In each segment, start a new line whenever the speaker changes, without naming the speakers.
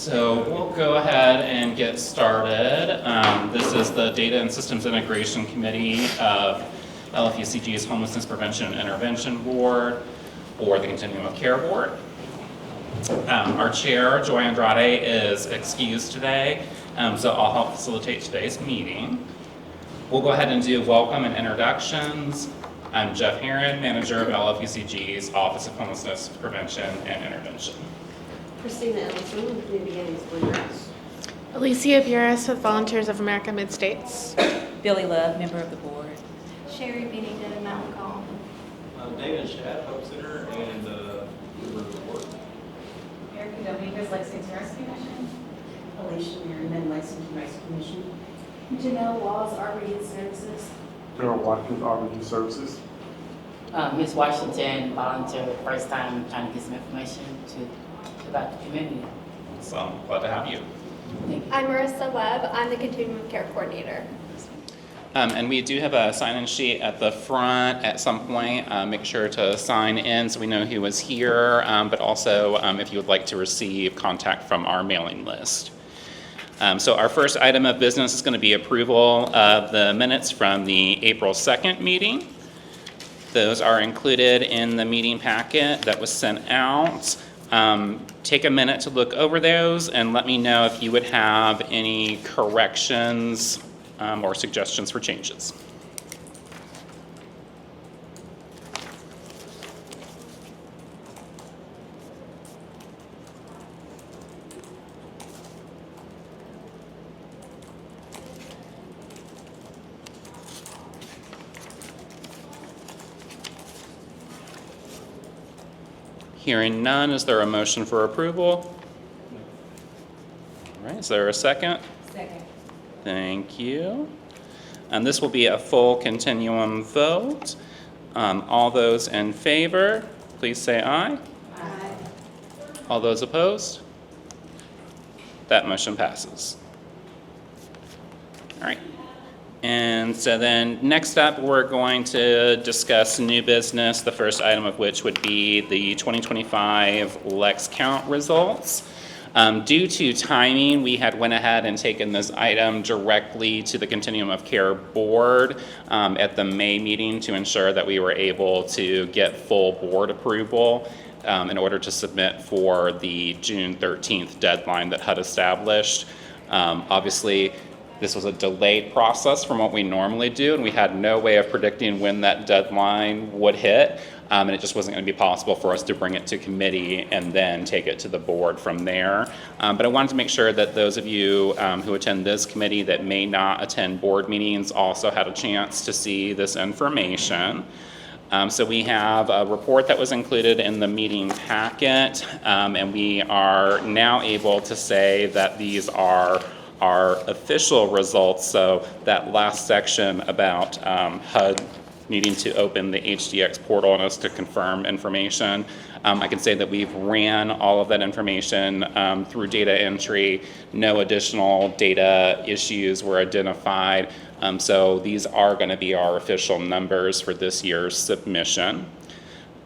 So we'll go ahead and get started. This is the Data and Systems Integration Committee of LFUCG's Homelessness Prevention and Intervention Board, or the Continuum of Care Board. Our chair, Joy Andrade, is excused today, so I'll help facilitate today's meeting. We'll go ahead and do welcome and introductions. I'm Jeff Herron, manager of LFUCG's Office of Homelessness Prevention and Intervention.
Christina Ellison with Community Beginnings Bluegrass.
Alicia Buras with Volunteers of America Mid-States.
Billy Love, member of the board.
Sherry Bennington, Mountain Calm.
David Shadd, Hope Center, and member of the board.
Erica Dominguez, Lexington Rescue Mission.
Alicia Merriman, Lexington Rescue Commission.
Janelle Walls, Arbor Youth Services.
Daryl Watkins, Arbor Youth Services.
Ms. Washington, volunteer, first time trying to get some information about the community.
So glad to have you.
Thank you.
I'm Marissa Webb. I'm the Continuum of Care Coordinator.
And we do have a sign-in sheet at the front at some point. Make sure to sign in so we know who was here, but also if you would like to receive contact from our mailing list. So our first item of business is going to be approval of the minutes from the April 2nd meeting. Those are included in the meeting packet that was sent out. Take a minute to look over those and let me know if you would have any corrections or suggestions for changes. Hearing none, is there a motion for approval? All right, is there a second?
Second.
Thank you. And this will be a full continuum vote. All those in favor, please say aye.
Aye.
All those opposed? That motion passes. All right. And so then next up, we're going to discuss new business, the first item of which would be the 2025 Lex Count results. Due to timing, we had went ahead and taken this item directly to the Continuum of Care Board at the May meeting to ensure that we were able to get full board approval in order to submit for the June 13th deadline that HUD established. Obviously, this was a delayed process from what we normally do, and we had no way of predicting when that deadline would hit, and it just wasn't going to be possible for us to bring it to committee and then take it to the board from there. But I wanted to make sure that those of you who attend this committee that may not attend board meetings also had a chance to see this information. So we have a report that was included in the meeting packet, and we are now able to say that these are our official results. So that last section about HUD needing to open the HDX portal on us to confirm information, I can say that we've ran all of that information through data entry. No additional data issues were identified. So these are going to be our official numbers for this year's submission.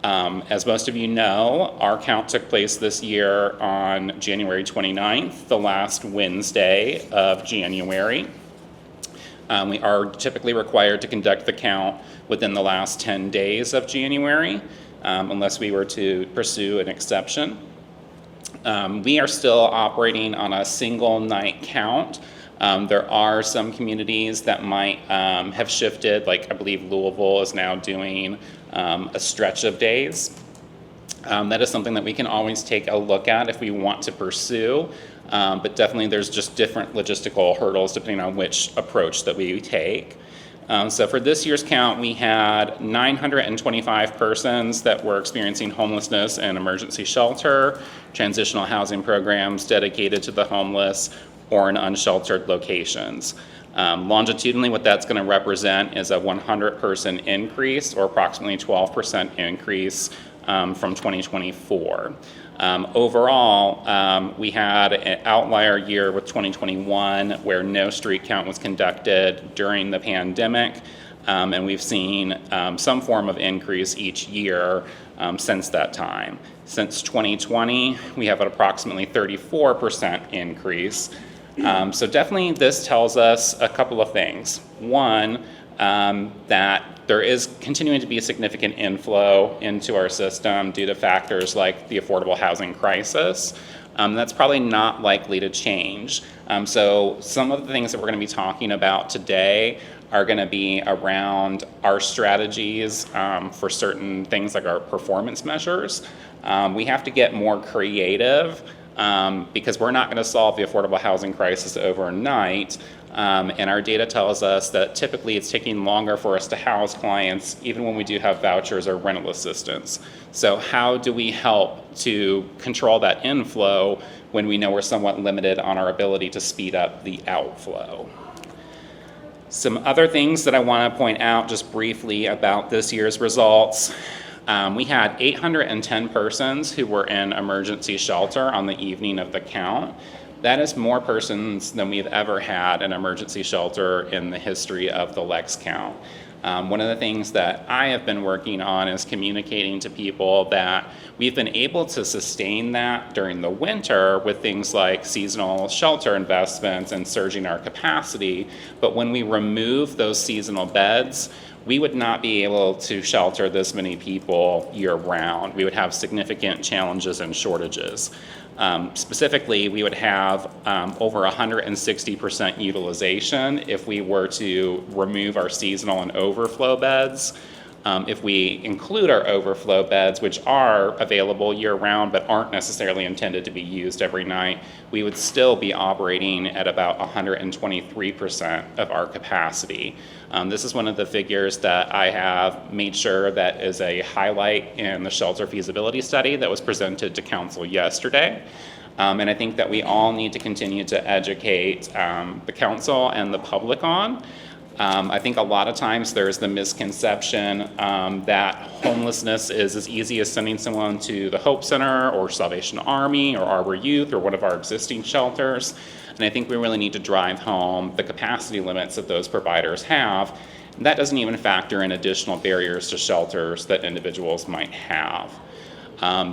As most of you know, our count took place this year on January 29th, the last Wednesday of January. We are typically required to conduct the count within the last 10 days of January, unless we were to pursue an exception. We are still operating on a single night count. There are some communities that might have shifted, like I believe Louisville is now doing a stretch of days. That is something that we can always take a look at if we want to pursue, but definitely there's just different logistical hurdles depending on which approach that we take. So for this year's count, we had 925 persons that were experiencing homelessness in emergency shelter, transitional housing programs dedicated to the homeless, or in unsheltered locations. Longitudinally, what that's going to represent is a 100-person increase, or approximately 12% increase from 2024. Overall, we had an outlier year with 2021 where no street count was conducted during the pandemic, and we've seen some form of increase each year since that time. Since 2020, we have an approximately 34% increase. So definitely this tells us a couple of things. One, that there is continuing to be a significant inflow into our system due to factors like the affordable housing crisis. That's probably not likely to change. So some of the things that we're going to be talking about today are going to be around our strategies for certain things like our performance measures. We have to get more creative because we're not going to solve the affordable housing crisis overnight. And our data tells us that typically it's taking longer for us to house clients even when we do have vouchers or rental assistance. So how do we help to control that inflow when we know we're somewhat limited on our ability to speed up the outflow? Some other things that I want to point out just briefly about this year's results. We had 810 persons who were in emergency shelter on the evening of the count. That is more persons than we've ever had in emergency shelter in the history of the Lex count. One of the things that I have been working on is communicating to people that we've been able to sustain that during the winter with things like seasonal shelter investments and surging our capacity. But when we remove those seasonal beds, we would not be able to shelter this many people year-round. We would have significant challenges and shortages. Specifically, we would have over 160% utilization if we were to remove our seasonal and overflow beds. If we include our overflow beds, which are available year-round but aren't necessarily intended to be used every night, we would still be operating at about 123% of our capacity. This is one of the figures that I have made sure that is a highlight in the shelter feasibility study that was presented to council yesterday. And I think that we all need to continue to educate the council and the public on. I think a lot of times there's the misconception that homelessness is as easy as sending someone to the Hope Center or Salvation Army or Arbor Youth or one of our existing shelters. And I think we really need to drive home the capacity limits that those providers have. And that doesn't even factor in additional barriers to shelters that individuals might have.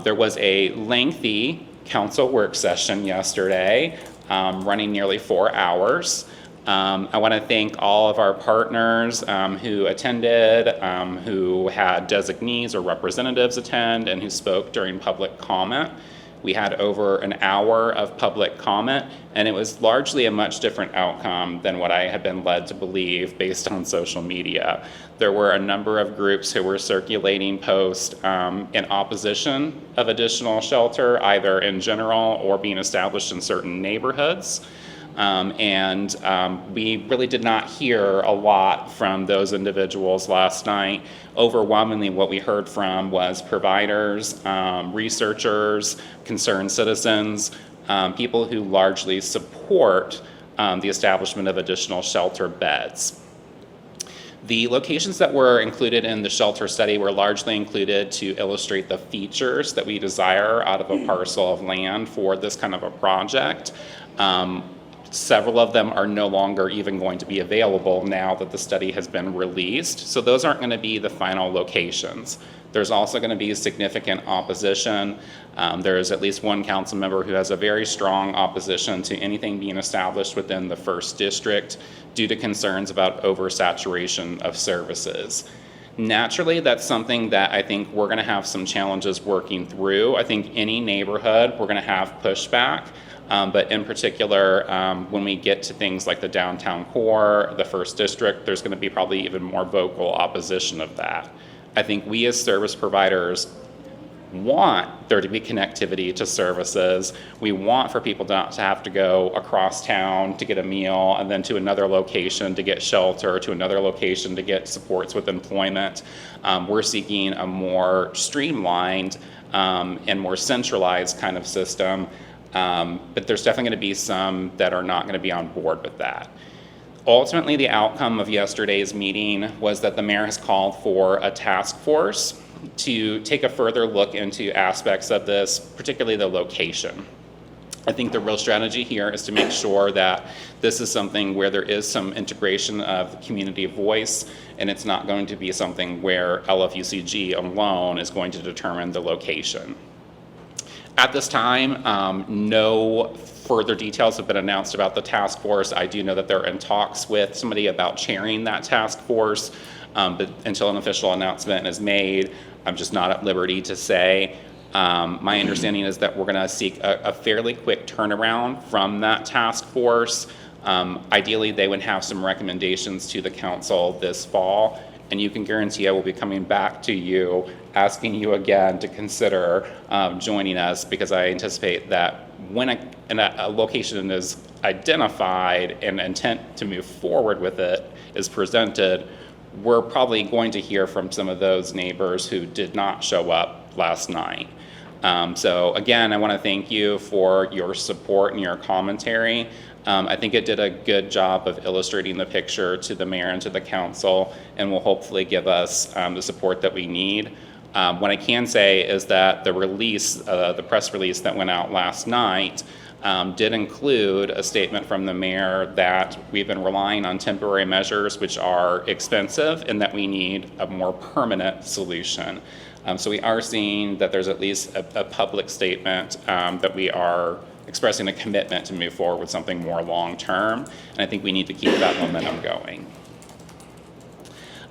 There was a lengthy council work session yesterday, running nearly 4 hours. I want to thank all of our partners who attended, who had designees or representatives attend, and who spoke during public comment. We had over an hour of public comment, and it was largely a much different outcome than what I had been led to believe based on social media. There were a number of groups who were circulating posts in opposition of additional shelter, either in general or being established in certain neighborhoods. We really did not hear a lot from those individuals last night. Overwhelmingly, what we heard from was providers, researchers, concerned citizens, people who largely support the establishment of additional shelter beds. The locations that were included in the shelter study were largely included to illustrate the features that we desire out of a parcel of land for this kind of a project. Several of them are no longer even going to be available now that the study has been released. So those aren't going to be the final locations. There's also going to be significant opposition. There's at least one council member who has a very strong opposition to anything being established within the 1st District due to concerns about oversaturation of services. Naturally, that's something that I think we're going to have some challenges working through. I think any neighborhood, we're going to have pushback. But in particular, when we get to things like the downtown core, the 1st District, there's going to be probably even more vocal opposition of that. I think we as service providers want there to be connectivity to services. We want for people not to have to go across town to get a meal and then to another location to get shelter, to another location to get supports with employment. We're seeking a more streamlined and more centralized kind of system. But there's definitely going to be some that are not going to be on board with that. Ultimately, the outcome of yesterday's meeting was that the mayor has called for a task force to take a further look into aspects of this, particularly the location. I think the real strategy here is to make sure that this is something where there is some integration of community voice, and it's not going to be something where LFUCG alone is going to determine the location. At this time, no further details have been announced about the task force. I do know that they're in talks with somebody about chairing that task force, but until an official announcement is made, I'm just not at liberty to say. My understanding is that we're going to seek a fairly quick turnaround from that task force. Ideally, they would have some recommendations to the council this fall, and you can guarantee I will be coming back to you, asking you again to consider joining us, because I anticipate that when a location is identified and intent to move forward with it is presented, we're probably going to hear from some of those neighbors who did not show up last night. So again, I want to thank you for your support and your commentary. I think it did a good job of illustrating the picture to the mayor and to the council, and will hopefully give us the support that we need. What I can say is that the release, the press release that went out last night, did include a statement from the mayor that we've been relying on temporary measures which are expensive, and that we need a more permanent solution. So we are seeing that there's at least a public statement that we are expressing a commitment to move forward with something more long-term, and I think we need to keep that momentum going.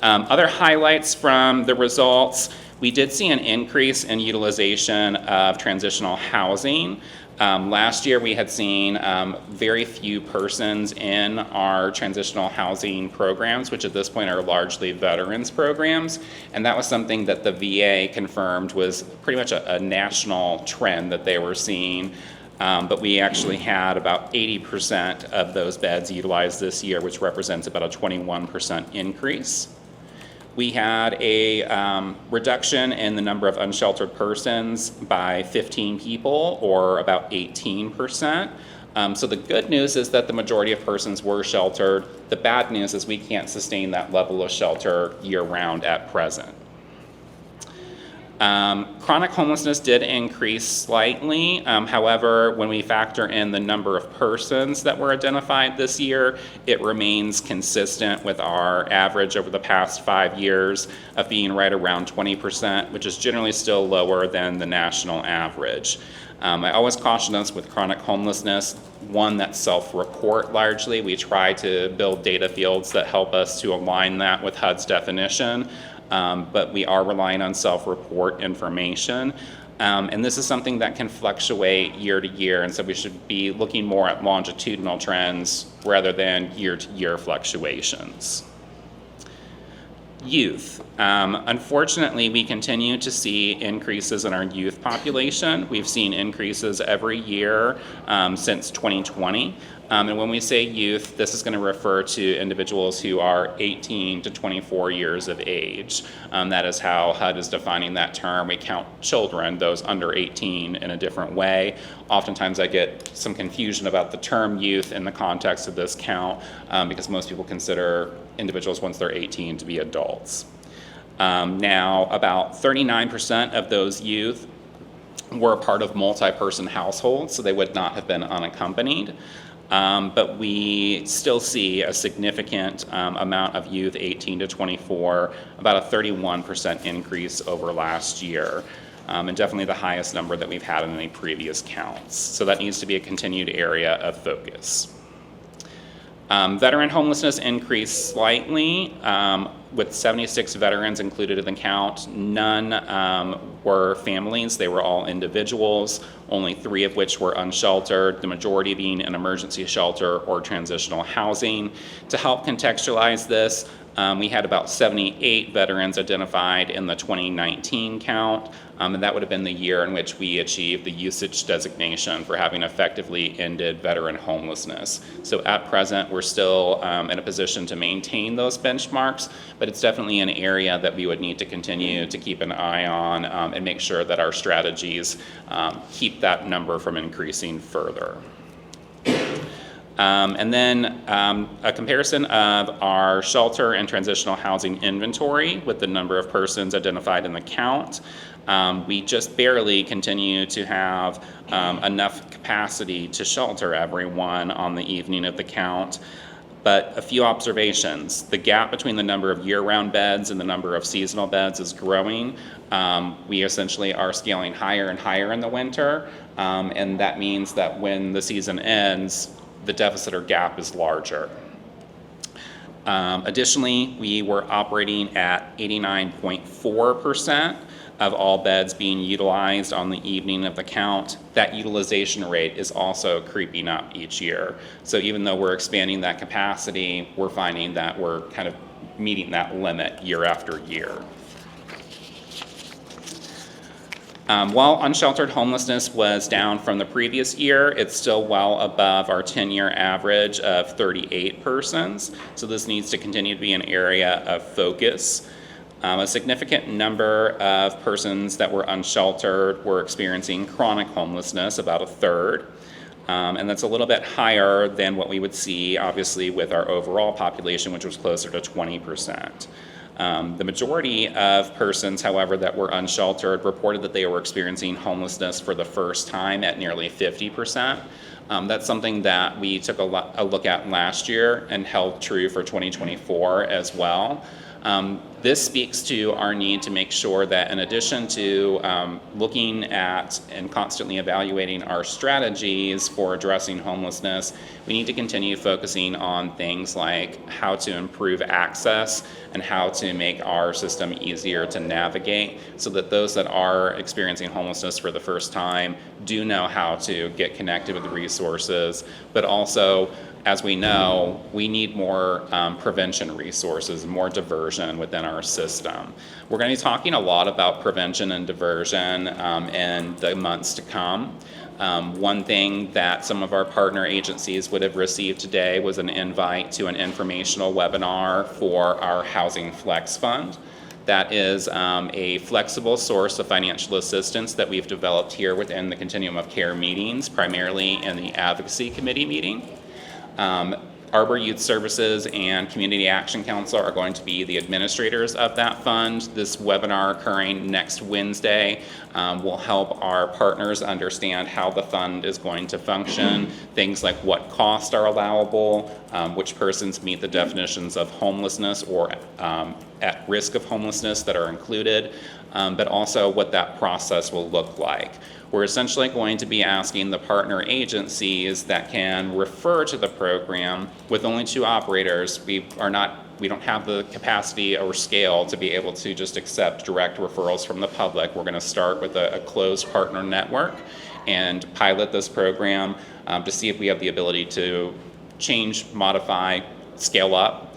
Other highlights from the results, we did see an increase in utilization of transitional housing. Last year we had seen very few persons in our transitional housing programs, which at this point are largely veterans programs, and that was something that the VA confirmed was pretty much a national trend that they were seeing. But we actually had about 80% of those beds utilized this year, which represents about a 21% increase. We had a reduction in the number of unsheltered persons by 15 people, or about 18%. So the good news is that the majority of persons were sheltered. The bad news is we can't sustain that level of shelter year-round at present. Chronic homelessness did increase slightly. However, when we factor in the number of persons that were identified this year, it remains consistent with our average over the past 5 years of being right around 20%, which is generally still lower than the national average. I always caution us with chronic homelessness, one, that's self-report largely. We try to build data fields that help us to align that with HUD's definition. But we are relying on self-report information. And this is something that can fluctuate year to year, and so we should be looking more at longitudinal trends rather than year-to-year fluctuations. Youth. Unfortunately, we continue to see increases in our youth population. We've seen increases every year since 2020. And when we say youth, this is going to refer to individuals who are 18 to 24 years of age. That is how HUD is defining that term. We count children, those under 18, in a different way. Oftentimes I get some confusion about the term youth in the context of this count because most people consider individuals once they're 18 to be adults. Now, about 39% of those youth were a part of multi-person households, so they would not have been unaccompanied. But we still see a significant amount of youth 18 to 24, about a 31% increase over last year, and definitely the highest number that we've had in any previous counts. So that needs to be a continued area of focus. Veteran homelessness increased slightly, with 76 veterans included in the count. None were families, they were all individuals, only 3 of which were unsheltered, the majority being in emergency shelter or transitional housing. To help contextualize this, we had about 78 veterans identified in the 2019 count, and that would have been the year in which we achieved the usage designation for having effectively ended veteran homelessness. So at present, we're still in a position to maintain those benchmarks, but it's definitely an area that we would need to continue to keep an eye on and make sure that our strategies keep that number from increasing further. And then a comparison of our shelter and transitional housing inventory with the number of persons identified in the count. We just barely continue to have enough capacity to shelter everyone on the evening of the count. But a few observations. The gap between the number of year-round beds and the number of seasonal beds is growing. We essentially are scaling higher and higher in the winter, and that means that when the season ends, the deficit or gap is larger. Additionally, we were operating at 89.4% of all beds being utilized on the evening of the count. That utilization rate is also creeping up each year. So even though we're expanding that capacity, we're finding that we're kind of meeting that limit year after year. While unsheltered homelessness was down from the previous year, it's still well above our 10-year average of 38 persons. So this needs to continue to be an area of focus. A significant number of persons that were unsheltered were experiencing chronic homelessness, about a third. And that's a little bit higher than what we would see, obviously, with our overall population, which was closer to 20%. The majority of persons, however, that were unsheltered reported that they were experiencing homelessness for the first time at nearly 50%. That's something that we took a look at last year and held true for 2024 as well. This speaks to our need to make sure that in addition to looking at and constantly evaluating our strategies for addressing homelessness, we need to continue focusing on things like how to improve access and how to make our system easier to navigate so that those that are experiencing homelessness for the first time do know how to get connected with the resources, but also, as we know, we need more prevention resources, more diversion within our system. We're going to be talking a lot about prevention and diversion in the months to come. One thing that some of our partner agencies would have received today was an invite to an informational webinar for our Housing Flex Fund. That is a flexible source of financial assistance that we've developed here within the Continuum of Care meetings, primarily in the Advocacy Committee meeting. Arbor Youth Services and Community Action Council are going to be the administrators of that fund. This webinar occurring next Wednesday will help our partners understand how the fund is going to function, things like what costs are allowable, which persons meet the definitions of homelessness or at risk of homelessness that are included, but also what that process will look like. We're essentially going to be asking the partner agencies that can refer to the program with only 2 operators. We don't have the capacity or scale to be able to just accept direct referrals from the public. We're going to start with a closed partner network and pilot this program to see if we have the ability to change, modify, scale up.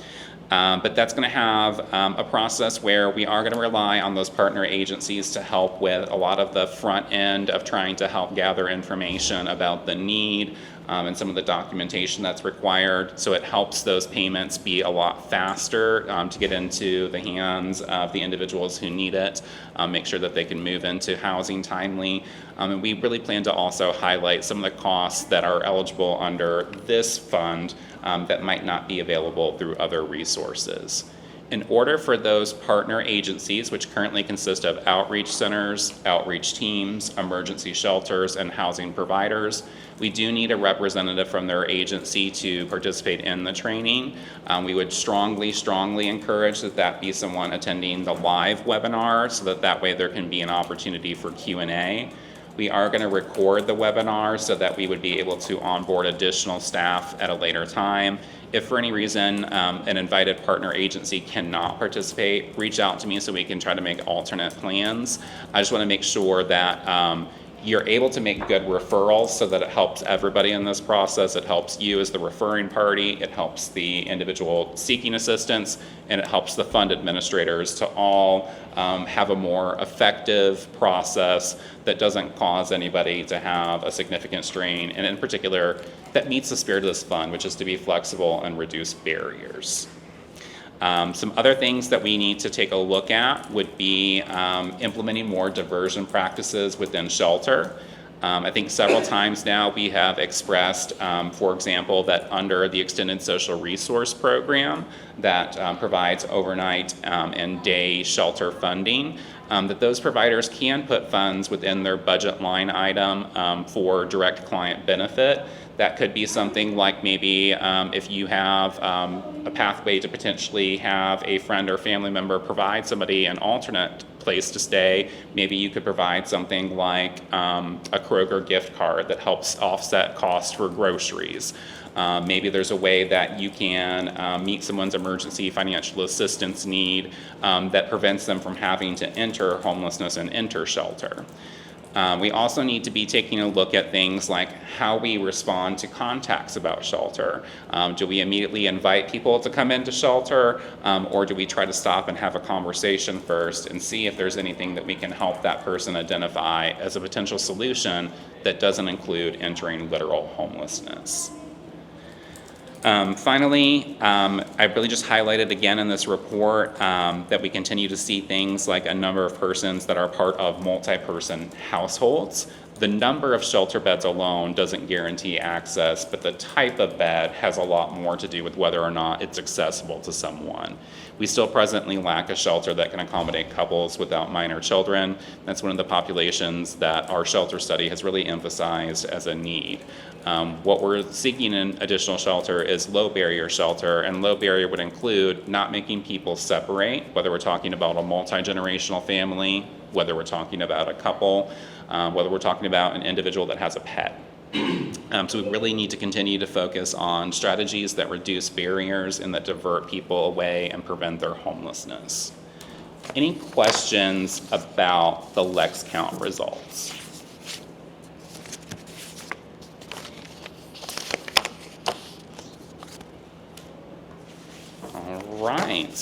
But that's going to have a process where we are going to rely on those partner agencies to help with a lot of the front end of trying to help gather information about the need and some of the documentation that's required. So it helps those payments be a lot faster to get into the hands of the individuals who need it, make sure that they can move into housing timely. And we really plan to also highlight some of the costs that are eligible under this fund that might not be available through other resources. In order for those partner agencies, which currently consist of outreach centers, outreach teams, emergency shelters, and housing providers, we do need a representative from their agency to participate in the training. We would strongly encourage that be someone attending the live webinar so that way there can be an opportunity for Q&A. We are going to record the webinar so that we would be able to onboard additional staff at a later time. If for any reason an invited partner agency cannot participate, reach out to me so we can try to make alternate plans. I just want to make sure that you're able to make good referrals so that it helps everybody in this process. It helps you as the referring party, it helps the individual seeking assistance, and it helps the fund administrators to all have a more effective process that doesn't cause anybody to have a significant strain, and in particular, that meets the spirit of this fund, which is to be flexible and reduce barriers. Some other things that we need to take a look at would be implementing more diversion practices within shelter. I think several times now we have expressed, for example, that under the Extended Social Resource Program that provides overnight and day shelter funding, that those providers can put funds within their budget line item for direct client benefit. That could be something like maybe if you have a pathway to potentially have a friend or family member provide somebody an alternate place to stay, maybe you could provide something like a Kroger gift card that helps offset costs for groceries. Maybe there's a way that you can meet someone's emergency financial assistance need that prevents them from having to enter homelessness and enter shelter. We also need to be taking a look at things like how we respond to contacts about shelter. Do we immediately invite people to come into shelter, or do we try to stop and have a conversation first and see if there's anything that we can help that person identify as a potential solution that doesn't include entering literal homelessness? Finally, I really just highlighted again in this report that we continue to see things like a number of persons that are part of multi-person households. The number of shelter beds alone doesn't guarantee access, but the type of bed has a lot more to do with whether or not it's accessible to someone. We still presently lack a shelter that can accommodate couples without minor children. That's one of the populations that our shelter study has really emphasized as a need. What we're seeking in additional shelter is low barrier shelter, and low barrier would include not making people separate, whether we're talking about a multi-generational family, whether we're talking about a couple, whether we're talking about an individual that has a pet. So we really need to continue to focus on strategies that reduce barriers and that divert people away and prevent their homelessness. Any questions about the Lex Count results? All right,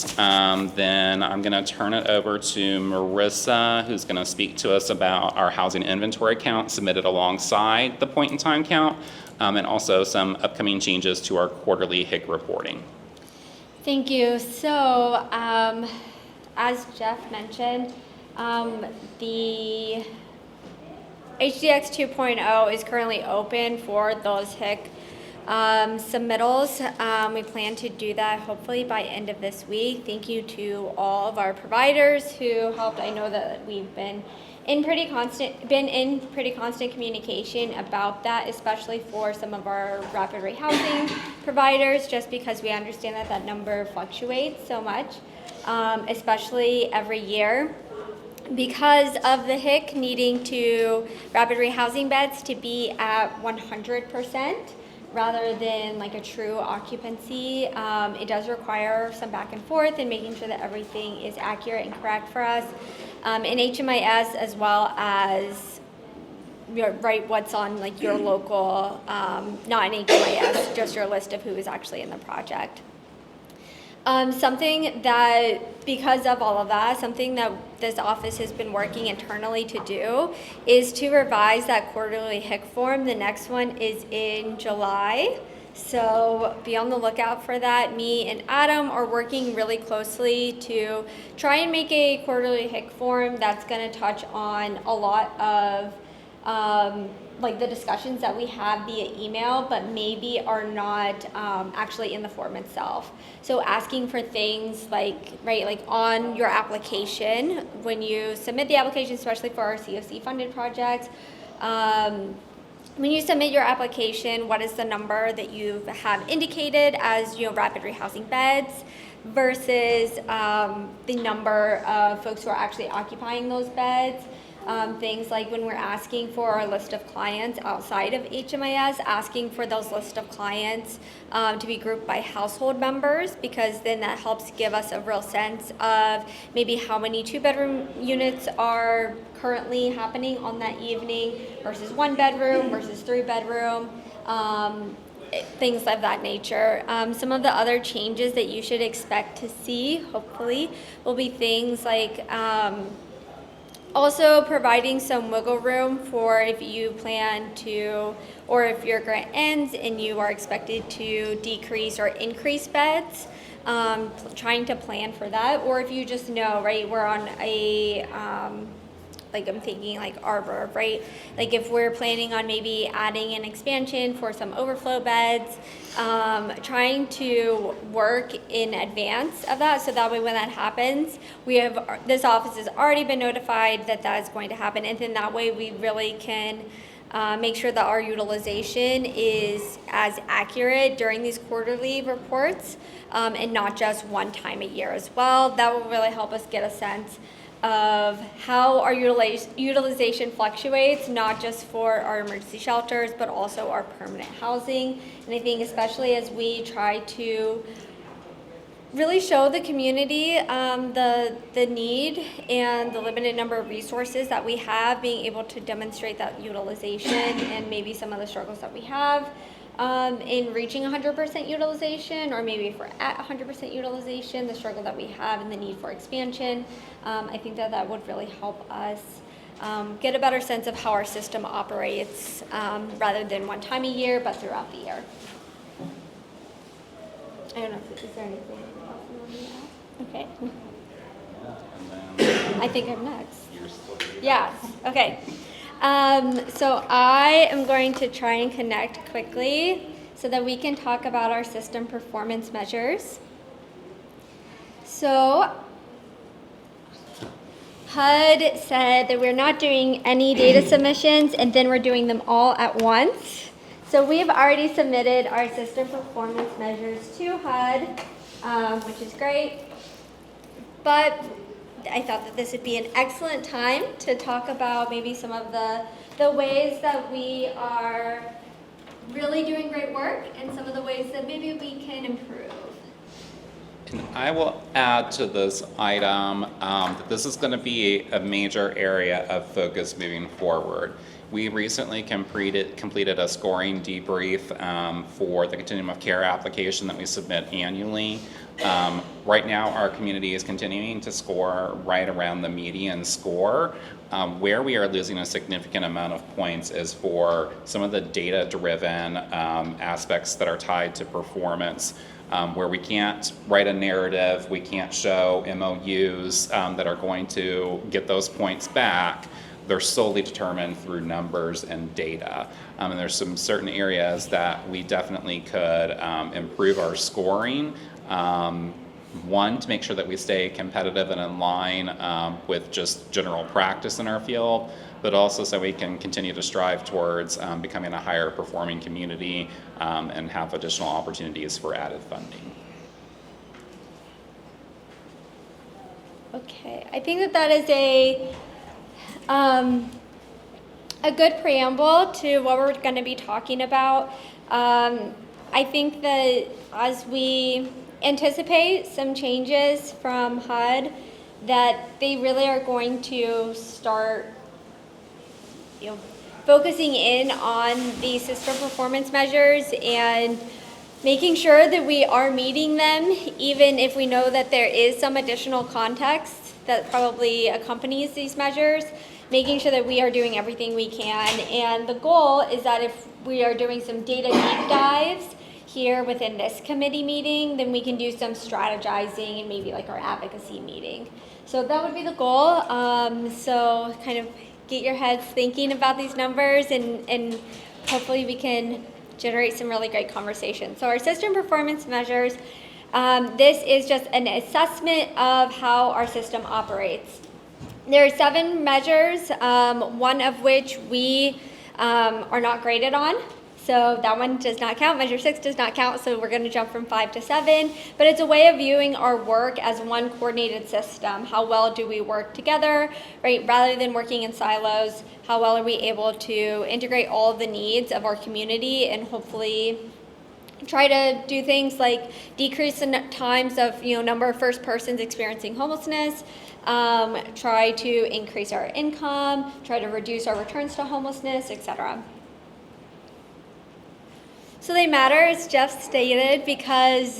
then I'm going to turn it over to Marissa, who's going to speak to us about our housing inventory count submitted alongside the point-in-time count, and also some upcoming changes to our quarterly HIC reporting.
Thank you. So, as Jeff mentioned, the HDX 2.0 is currently open for those HIC submittals. We plan to do that hopefully by end of this week. Thank you to all of our providers who helped. I know that we've been in pretty constant communication about that, especially for some of our rapid rehousing providers, just because we understand that that number fluctuates so much, especially every year. Because of the HIC needing to rapid rehousing beds to be at 100%, rather than like a true occupancy, it does require some back and forth and making sure that everything is accurate and correct for us in HMIS, as well as what's on like your local, not in HMIS, just your list of who is actually in the project. Something that, because of all of that, something that this office has been working internally to do is to revise that quarterly HIC form. The next one is in July. So be on the lookout for that. Me and Adam are working really closely to try and make a quarterly HIC form that's going to touch on a lot of like the discussions that we have via email, but maybe are not actually in the form itself. So asking for things like, like on your application, when you submit the application, especially for our COC funded projects, when you submit your application, what is the number that you have indicated as rapid rehousing beds versus the number of folks who are actually occupying those beds. Things like when we're asking for our list of clients outside of HMIS, asking for those list of clients to be grouped by household members, because then that helps give us a real sense of maybe how many 2-bedroom units are currently happening on that evening versus 1-bedroom versus 3-bedroom. Things of that nature. Some of the other changes that you should expect to see, hopefully, will be things like also providing some wiggle room for if you plan to, or if your grant ends and you are expected to decrease or increase beds, trying to plan for that, or if you just know, we're on a like I'm thinking like Arbor, right? Like if we're planning on maybe adding an expansion for some overflow beds, trying to work in advance of that, so that way when that happens, this office has already been notified that that is going to happen, and then that way we really can make sure that our utilization is as accurate during these quarterly reports, and not just one time a year as well. That will really help us get a sense of how our utilization fluctuates, not just for our emergency shelters, but also our permanent housing. And I think especially as we try to really show the community the need and the limited number of resources that we have, being able to demonstrate that utilization and maybe some of the struggles that we have in reaching 100% utilization, or maybe if we're at 100% utilization, the struggle that we have and the need for expansion. I think that would really help us get a better sense of how our system operates, rather than one time a year, but throughout the year. I don't know, is there anything else you want me to add? Okay.
And then
I think I'm next.
you're still.
Yes, okay. So I am going to try and connect quickly so that we can talk about our system performance measures. So HUD said that we're not doing any data submissions and then we're doing them all at once. So we've already submitted our system performance measures to HUD, which is great. But I thought that this would be an excellent time to talk about maybe some of the ways that we are really doing great work and some of the ways that maybe we can improve.
And I will add to this item that this is going to be a major area of focus moving forward. We recently completed a scoring debrief for the Continuum of Care application that we submit annually. Right now, our community is continuing to score right around the median score. Where we are losing a significant amount of points is for some of the data-driven aspects that are tied to performance, where we can't write a narrative, we can't show MOUs that are going to get those points back. They're solely determined through numbers and data. And there's some certain areas that we definitely could improve our scoring. One, to make sure that we stay competitive and in line with just general practice in our field, but also so we can continue to strive towards becoming a higher performing community and have additional opportunities for added funding.
Okay, I think that is a good preamble to what we're going to be talking about. I think that as we anticipate some changes from HUD, that they really are going to start, focusing in on the system performance measures and making sure that we are meeting them, even if we know that there is some additional context that probably accompanies these measures, making sure that we are doing everything we can. And the goal is that if we are doing some data deep dives here within this committee meeting, then we can do some strategizing and maybe like our advocacy meeting. So that would be the goal. So kind of get your heads thinking about these numbers, and hopefully we can generate some really great conversation. So our system performance measures, this is just an assessment of how our system operates. There are 7 measures, one of which we are not graded on. So that one does not count. Measure 6 does not count, so we're going to jump from 5 to 7. But it's a way of viewing our work as one coordinated system. How well do we work together, right? Rather than working in silos, how well are we able to integrate all of the needs of our community and hopefully try to do things like decrease the times of, number of first persons experiencing homelessness, try to increase our income, try to reduce our returns to homelessness, etc. So they matter, as Jeff stated, because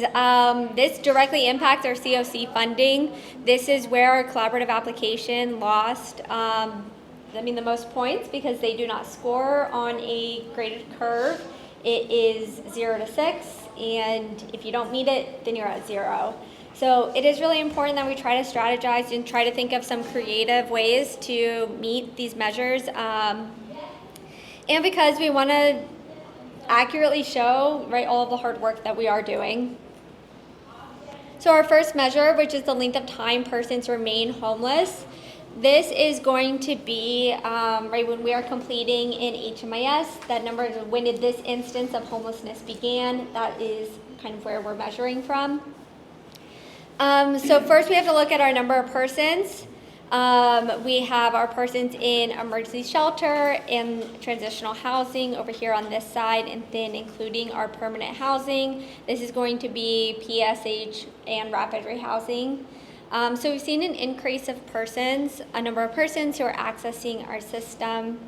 this directly impacts our COC funding. This is where our collaborative application lost the most points, because they do not score on a graded curve. It is 0 to 6, and if you don't meet it, then you're at 0. So it is really important that we try to strategize and try to think of some creative ways to meet these measures. And because we want to accurately show, right, all of the hard work that we are doing. So our first measure, which is the length of time persons remain homeless, this is going to be right when we are completing in HMIS, that number is when did this instance of homelessness began. That is kind of where we're measuring from. So first we have to look at our number of persons. We have our persons in emergency shelter and transitional housing over here on this side, and then including our permanent housing. This is going to be PSH and rapid rehousing. So we've seen an increase of persons, a number of persons who are accessing our system.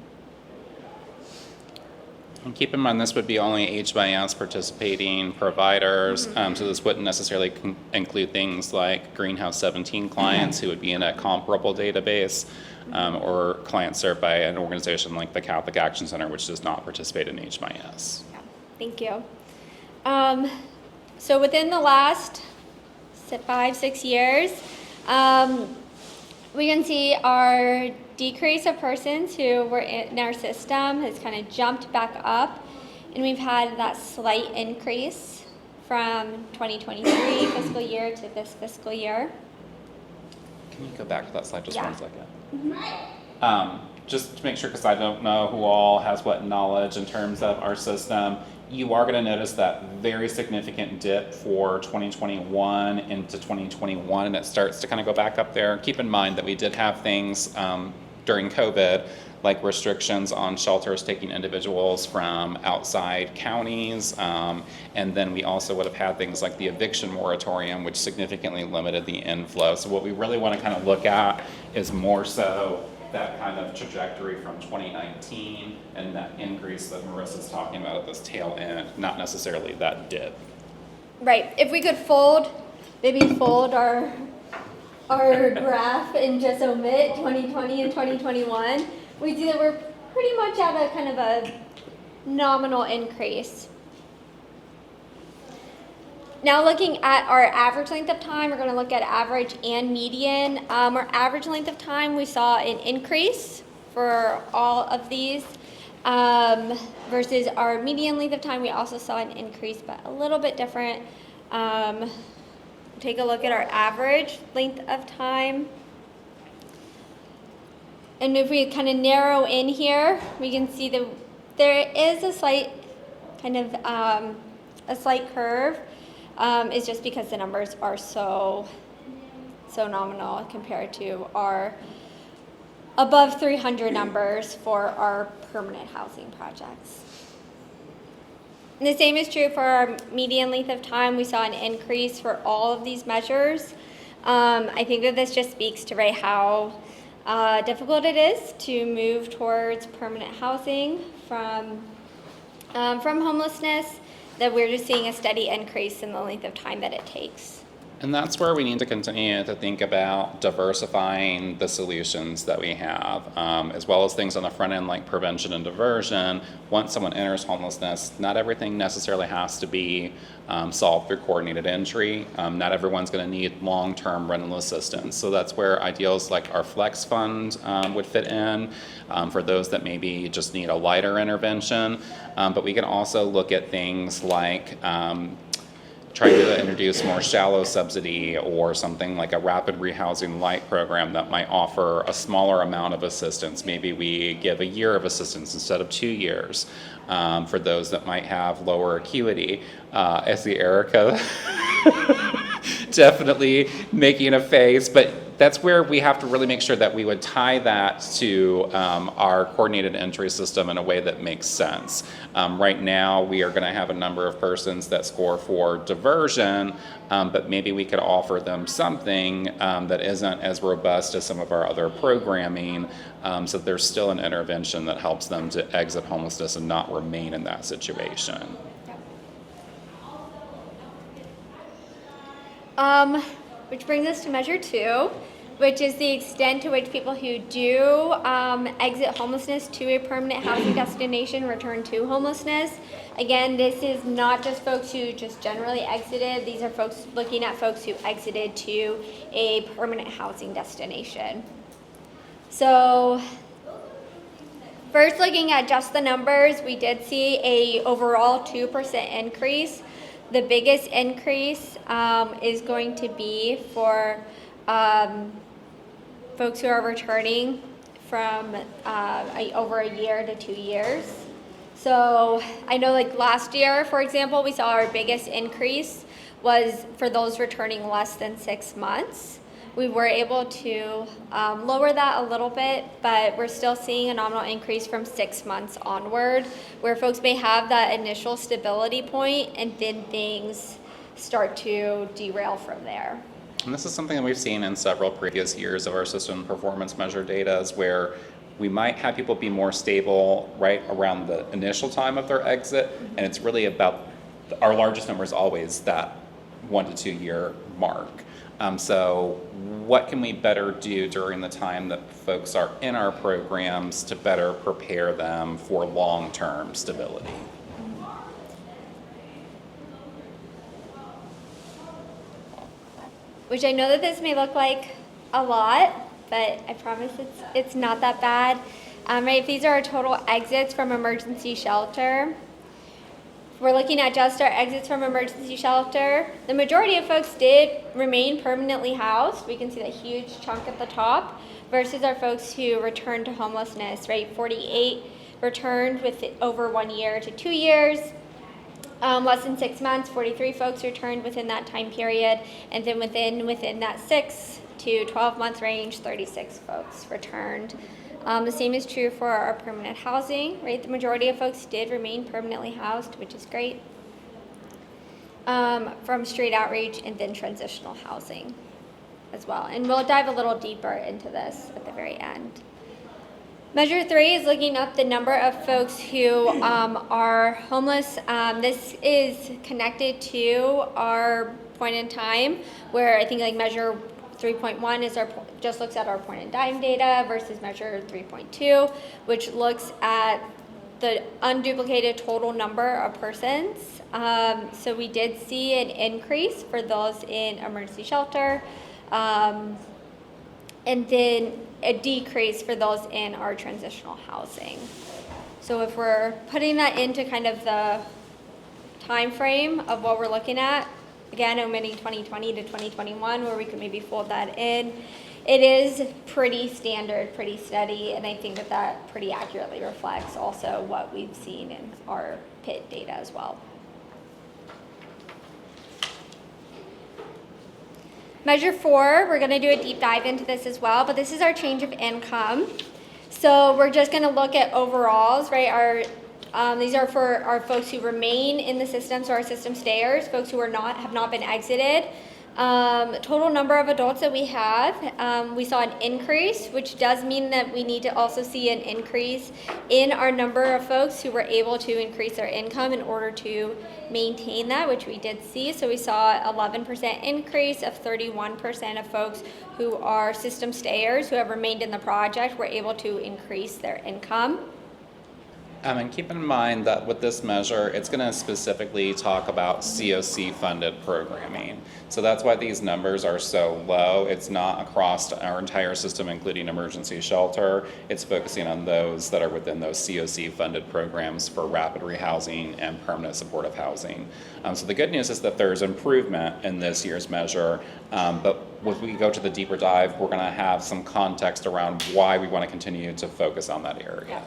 And keep in mind, this would be only HBIS participating providers, so this wouldn't necessarily include things like Greenhouse 17 clients who would be in a comparable database, or clients served by an organization like the Catholic Action Center, which does not participate in HBIS.
Yeah, thank you. So within the last 5-6 years, we can see our decrease of persons who were in our system has kind of jumped back up, and we've had that slight increase from 2023 fiscal year to this fiscal year.
Can you go back to that slide just
Yeah.
1 second? Just to make sure, because I don't know who all has what knowledge in terms of our system, you are going to notice that very significant dip for 2021 into 2021, and it starts to kind of go back up there. Keep in mind that we did have things during COVID, like restrictions on shelters taking individuals from outside counties, and then we also would have had things like the eviction moratorium, which significantly limited the inflow. So what we really want to kind of look at is more so that kind of trajectory from 2019 and that increase that Marissa's talking about at this tail end, not necessarily that dip.
Right. If we could maybe fold our graph and just omit 2020 and 2021, we see that we're pretty much at a kind of a nominal increase. Now looking at our average length of time, we're going to look at average and median. Our average length of time, we saw an increase for all of these, versus our median length of time, we also saw an increase, but a little bit different. Take a look at our average length of time. And if we kind of narrow in here, we can see that there is a slight kind of a slight curve. Is just because the numbers are so nominal compared to our above 300 numbers for our permanent housing projects. And the same is true for our median length of time. We saw an increase for all of these measures. I think that this just speaks to how difficult it is to move towards permanent housing from homelessness, that we're just seeing a steady increase in the length of time that it takes.
And that's where we need to continue to think about diversifying the solutions that we have, as well as things on the front end like prevention and diversion. Once someone enters homelessness, not everything necessarily has to be solved through coordinated entry. Not everyone's going to need long-term rental assistance. So that's where ideals like our Flex Fund would fit in for those that maybe just need a lighter intervention. But we can also look at things like trying to introduce more shallow subsidy or something like a rapid rehousing light program that might offer a smaller amount of assistance. Maybe we give a year of assistance instead of 2 years for those that might have lower acuity. I see Erica definitely making a face, but that's where we have to really make sure that we would tie that to our coordinated entry system in a way that makes sense. Right now, we are going to have a number of persons that score for diversion, but maybe we could offer them something that isn't as robust as some of our other programming, so there's still an intervention that helps them to exit homelessness and not remain in that situation.
Which brings us to measure 2. which is the extent to which people who do exit homelessness to a permanent housing destination return to homelessness. Again, this is not just folks who just generally exited. These are folks looking at folks who exited to a permanent housing destination. So first, looking at just the numbers, we did see a overall 2% increase. The biggest increase is going to be for folks who are returning from over a year to 2 years. So I know like last year, for example, we saw our biggest increase was for those returning less than 6 months. We were able to lower that a little bit, but we're still seeing a nominal increase from 6 months onward, where folks may have that initial stability point and then things start to derail from there.
And this is something that we've seen in several previous years of our system performance measure data, is where we might have people be more stable right around the initial time of their exit, and it's really about, our largest number is always that 1 to 2 year mark. So what can we better do during the time that folks are in our programs to better prepare them for long-term stability?
Which I know that this may look like a lot, but I promise it's not that bad. Right, these are our total exits from emergency shelter. We're looking at just our exits from emergency shelter. The majority of folks did remain permanently housed. We can see that huge chunk at the top versus our folks who returned to homelessness, right? 48 returned with over 1 year to 2 years. Less than 6 months, 43 folks returned within that time period. And then within that 6 to 12 month range, 36 folks returned. The same is true for our permanent housing, right? The majority of folks did remain permanently housed, which is great, from street outreach and then transitional housing as well. And we'll dive a little deeper into this at the very end. Measure 3 is looking up the number of folks who are homeless. This is connected to our point in time, where I think like measure 3.1 is just looks at our point in time data versus measure 3.2, which looks at the unduplicated total number of persons. So we did see an increase for those in emergency shelter, and then a decrease for those in our transitional housing. So if we're putting that into kind of the time frame of what we're looking at, again, omitting 2020 to 2021, where we could maybe fold that in, it is pretty standard, pretty steady, and I think that that pretty accurately reflects also what we've seen in our PIT data as well. Measure 4, we're going to do a deep dive into this as well, but this is our change of income. So we're just going to look at overalls, right? These are for our folks who remain in the system, so our system stayers, folks who have not been exited. Total number of adults that we have, we saw an increase, which does mean that we need to also see an increase in our number of folks who were able to increase their income in order to maintain that, which we did see. So we saw 11% increase of 31% of folks who are system stayers who have remained in the project were able to increase their income.
And keep in mind that with this measure, it's going to specifically talk about COC-funded programming. So that's why these numbers are so low. It's not across our entire system, including emergency shelter. It's focusing on those that are within those COC-funded programs for rapid rehousing and permanent supportive housing. So the good news is that there's improvement in this year's measure, but when we go to the deeper dive, we're going to have some context around why we want to continue to focus on that area.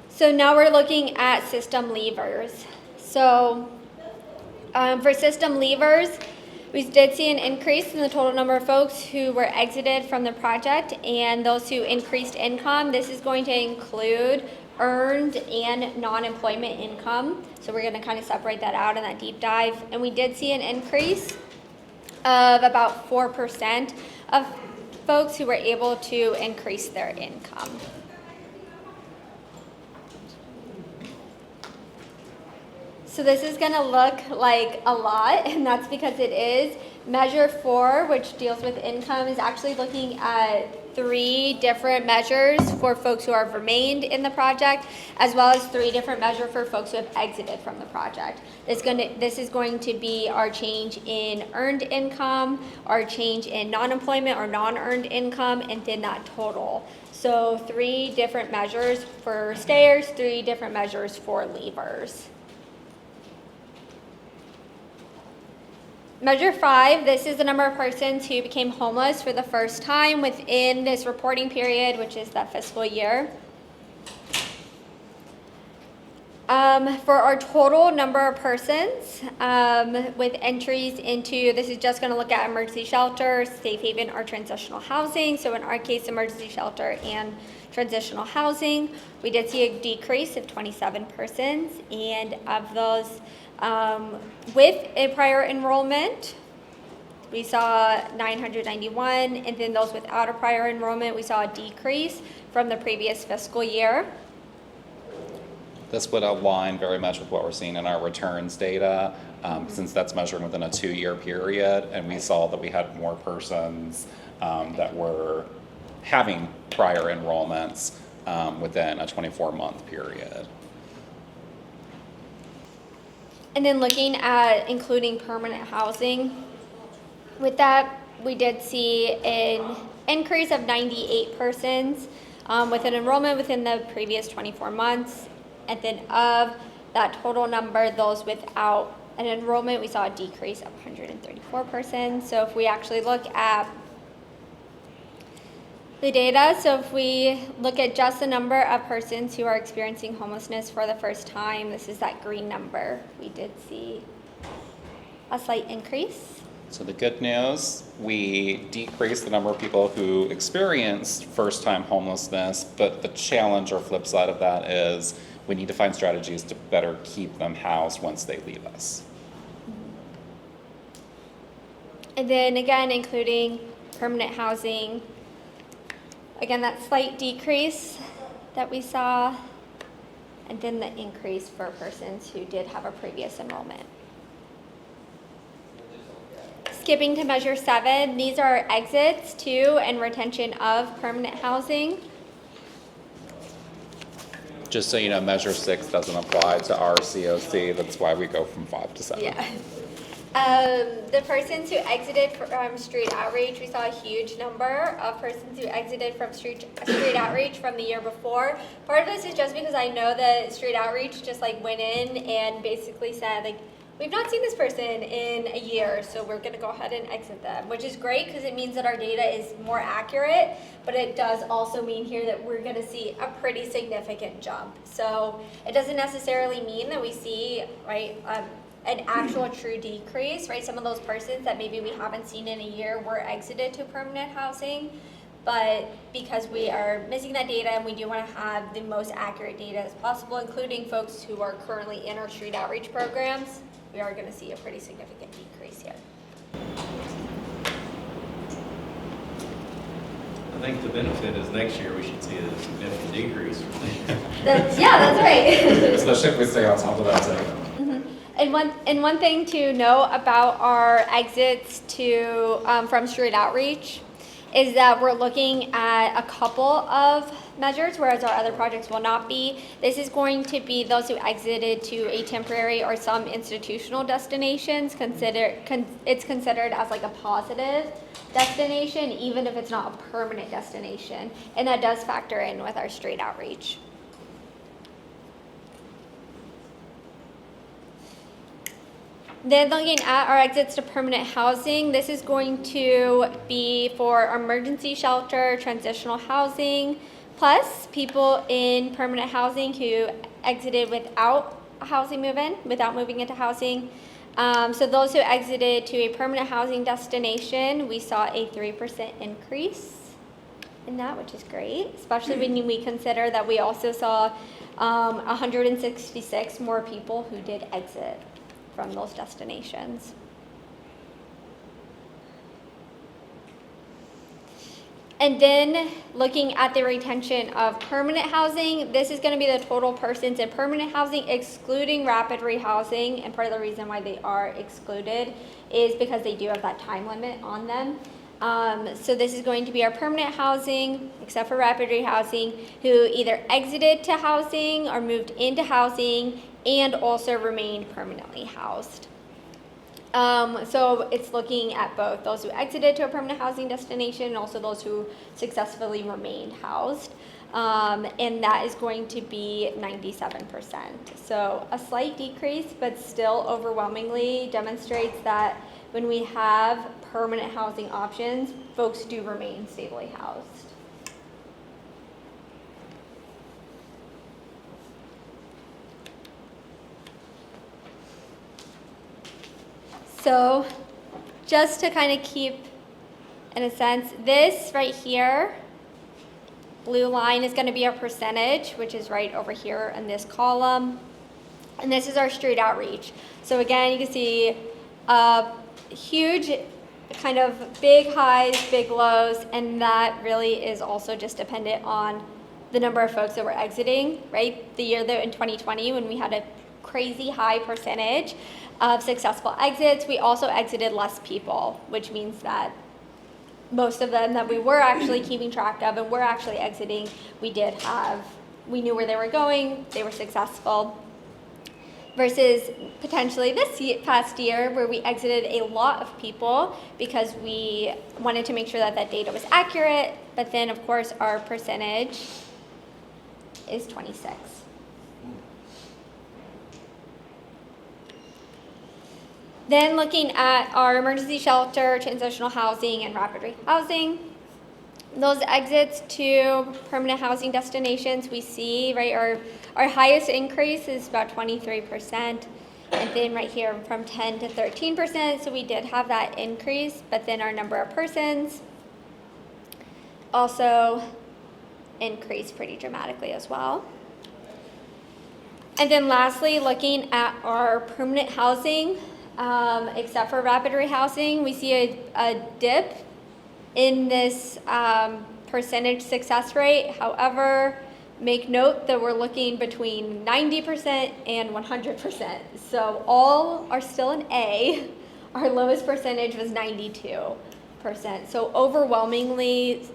So now we're looking at system leavers. So for system leavers, we did see an increase in the total number of folks who were exited from the project and those who increased income. This is going to include earned and non-employment income. So we're going to kind of separate that out in that deep dive. And we did see an increase of about 4% of folks who were able to increase their income. So this is gonna look like a lot, and that's because it is. Measure 4, which deals with income, is actually looking at 3 different measures for folks who have remained in the project, as well as 3 different measures for folks who have exited from the project. This is going to be our change in earned income, our change in non-employment or non-earned income, and then that total. So 3 different measures for stayers, 3 different measures for leavers. Measure 5, this is the number of persons who became homeless for the first time within this reporting period, which is that fiscal year. For our total number of persons with entries into, this is just going to look at emergency shelter, safe haven, or transitional housing. So in our case, emergency shelter and transitional housing, we did see a decrease of 27 persons, and of those with a prior enrollment, we saw 991, and then those without a prior enrollment, we saw a decrease from the previous fiscal year.
This would align very much with what we're seeing in our returns data, since that's measured within a 2-year period, and we saw that we had more persons that were having prior enrollments within a 24-month period.
And then looking at including permanent housing, with that, we did see an increase of 98 persons with an enrollment within the previous 24 months. And then of that total number, those without an enrollment, we saw a decrease of 134 persons. So if we actually look at the data, so if we look at just the number of persons who are experiencing homelessness for the first time, this is that green number. We did see a slight increase.
So the good news, we decreased the number of people who experienced first-time homelessness, but the challenge or flip side of that is we need to find strategies to better keep them housed once they leave us.
And then again, including permanent housing, again, that slight decrease that we saw, and then the increase for persons who did have a previous enrollment. Skipping to measure 7, these are exits to and retention of permanent housing.
Just so you know, measure 6 doesn't apply to our COC. That's why we go from 5 to 7.
Yeah. The persons who exited from street outreach, we saw a huge number of persons who exited from street outreach from the year before. Part of this is just because I know that street outreach just like went in and basically said like, we've not seen this person in a year, so we're going to go ahead and exit them, which is great because it means that our data is more accurate, but it does also mean here that we're going to see a pretty significant jump. So it doesn't necessarily mean that we see, right, an actual true decrease, right? Some of those persons that maybe we haven't seen in a year were exited to permanent housing, but because we are missing that data and we do want to have the most accurate data as possible, including folks who are currently in our street outreach programs, we are going to see a pretty significant decrease here.
I think the benefit is next year we should see a significant decrease.
That's right.
Especially if we stay on top of that too.
And one thing to know about our exits to from street outreach is that we're looking at a couple of measures, whereas our other projects will not be. This is going to be those who exited to a temporary or some institutional destinations. It's considered as like a positive destination, even if it's not a permanent destination. And that does factor in with our street outreach. Then looking at our exits to permanent housing, this is going to be for emergency shelter, transitional housing, plus people in permanent housing who exited without a housing move-in, without moving into housing. So those who exited to a permanent housing destination, we saw a 3% increase in that, which is great, especially when we consider that we also saw 166 more people who did exit from those destinations. And then looking at the retention of permanent housing, this is going to be the total persons in permanent housing excluding rapid rehousing. And part of the reason why they are excluded is because they do have that time limit on them. So this is going to be our permanent housing, except for rapid rehousing, who either exited to housing or moved into housing and also remained permanently housed. So it's looking at both those who exited to a permanent housing destination and also those who successfully remained housed. And that is going to be 97%. So a slight decrease, but still overwhelmingly demonstrates that when we have permanent housing options, folks do remain stably housed. So just to kind of keep, in a sense, this right here, blue line is going to be our percentage, which is right over here in this column. And this is our street outreach. So again, you can see huge kind of big highs, big lows, and that really is also just dependent on the number of folks that were exiting, right? The year that in 2020 when we had a crazy high percentage of successful exits, we also exited less people, which means that most of them that we were actually keeping track of and were actually exiting, we knew where they were going, they were successful. Versus potentially this past year where we exited a lot of people because we wanted to make sure that that data was accurate, but then of course our percentage is 26. Then looking at our emergency shelter, transitional housing, and rapid rehousing. Those exits to permanent housing destinations we see, right, our highest increase is about 23%, and then right here from 10 to 13%, so we did have that increase, but then our number of persons also increased pretty dramatically as well. And then lastly, looking at our permanent housing, except for rapid rehousing, we see a dip in this percentage success rate. However, make note that we're looking between 90% and 100%. So all are still an A. Our lowest percentage was 92%. So overwhelmingly,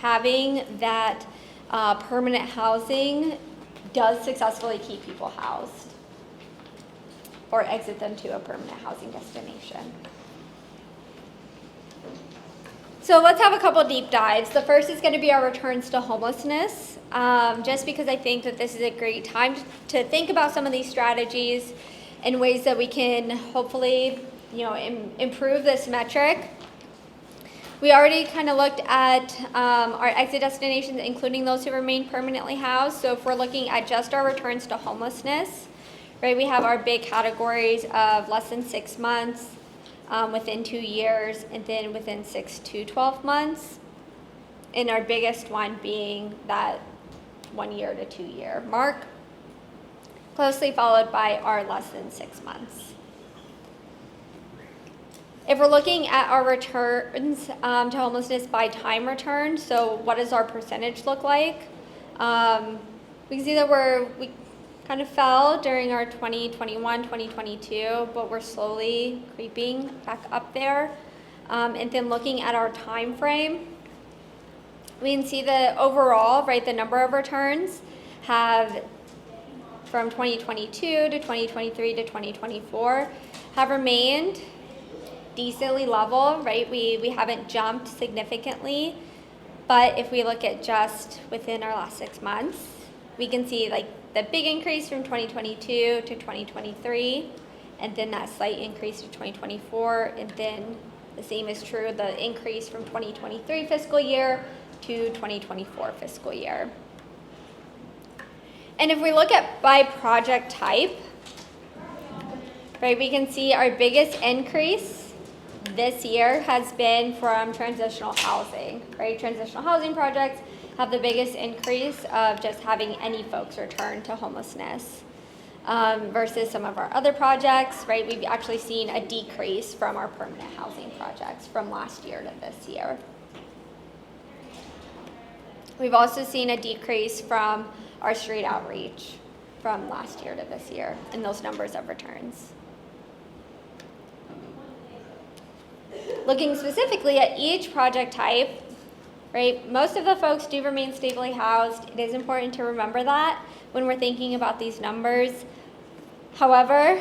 having that permanent housing does successfully keep people housed or exit them to a permanent housing destination. So let's have a couple deep dives. The first is going to be our returns to homelessness, just because I think that this is a great time to think about some of these strategies and ways that we can hopefully, improve this metric. We already kind of looked at our exit destinations, including those who remain permanently housed. So if we're looking at just our returns to homelessness, right, we have our big categories of less than 6 months, within 2 years, and then within 6 to 12 months. And our biggest one being that 1 year to 2 year mark, closely followed by our less than 6 months. If we're looking at our returns to homelessness by time return, so what does our percentage look like? We can see that we kind of fell during our 2021, 2022, but we're slowly creeping back up there. And then looking at our time frame, we can see that overall, right, the number of returns have, from 2022 to 2023 to 2024, have remained decently level, right? We haven't jumped significantly, but if we look at just within our last 6 months, we can see like the big increase from 2022 to 2023, and then that slight increase to 2024, and then the same is true, the increase from 2023 fiscal year to 2024 fiscal year. And if we look at by project type, right, we can see our biggest increase this year has been from transitional housing, right? Transitional housing projects have the biggest increase of just having any folks return to homelessness versus some of our other projects, right? We've actually seen a decrease from our permanent housing projects from last year to this year. We've also seen a decrease from our street outreach from last year to this year in those numbers of returns. Looking specifically at each project type, right, most of the folks do remain stably housed. It is important to remember that when we're thinking about these numbers. However,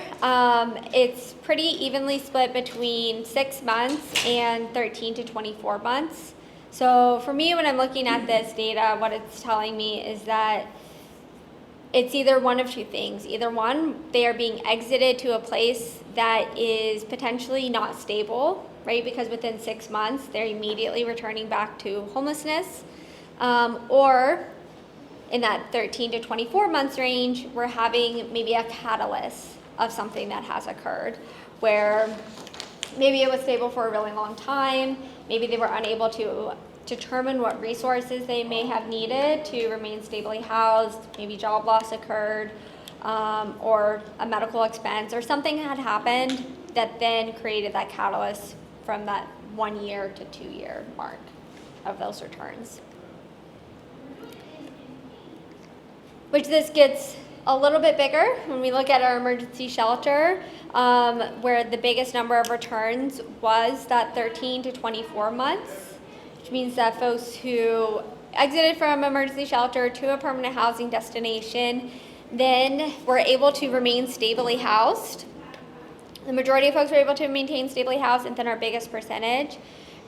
it's pretty evenly split between 6 months and 13 to 24 months. So for me, when I'm looking at this data, what it's telling me is that it's either one of two things. Either one, they are being exited to a place that is potentially not stable, right? Because within 6 months, they're immediately returning back to homelessness. Or in that 13 to 24 months range, we're having maybe a catalyst of something that has occurred where maybe it was stable for a really long time, maybe they were unable to determine what resources they may have needed to remain stably housed, maybe job loss occurred, or a medical expense, or something had happened that then created that catalyst from that 1 year to 2 year mark of those returns. Which this gets a little bit bigger when we look at our emergency shelter, where the biggest number of returns was that 13 to 24 months, which means that folks who exited from emergency shelter to a permanent housing destination then were able to remain stably housed. The majority of folks were able to maintain stably housed, and then our biggest percentage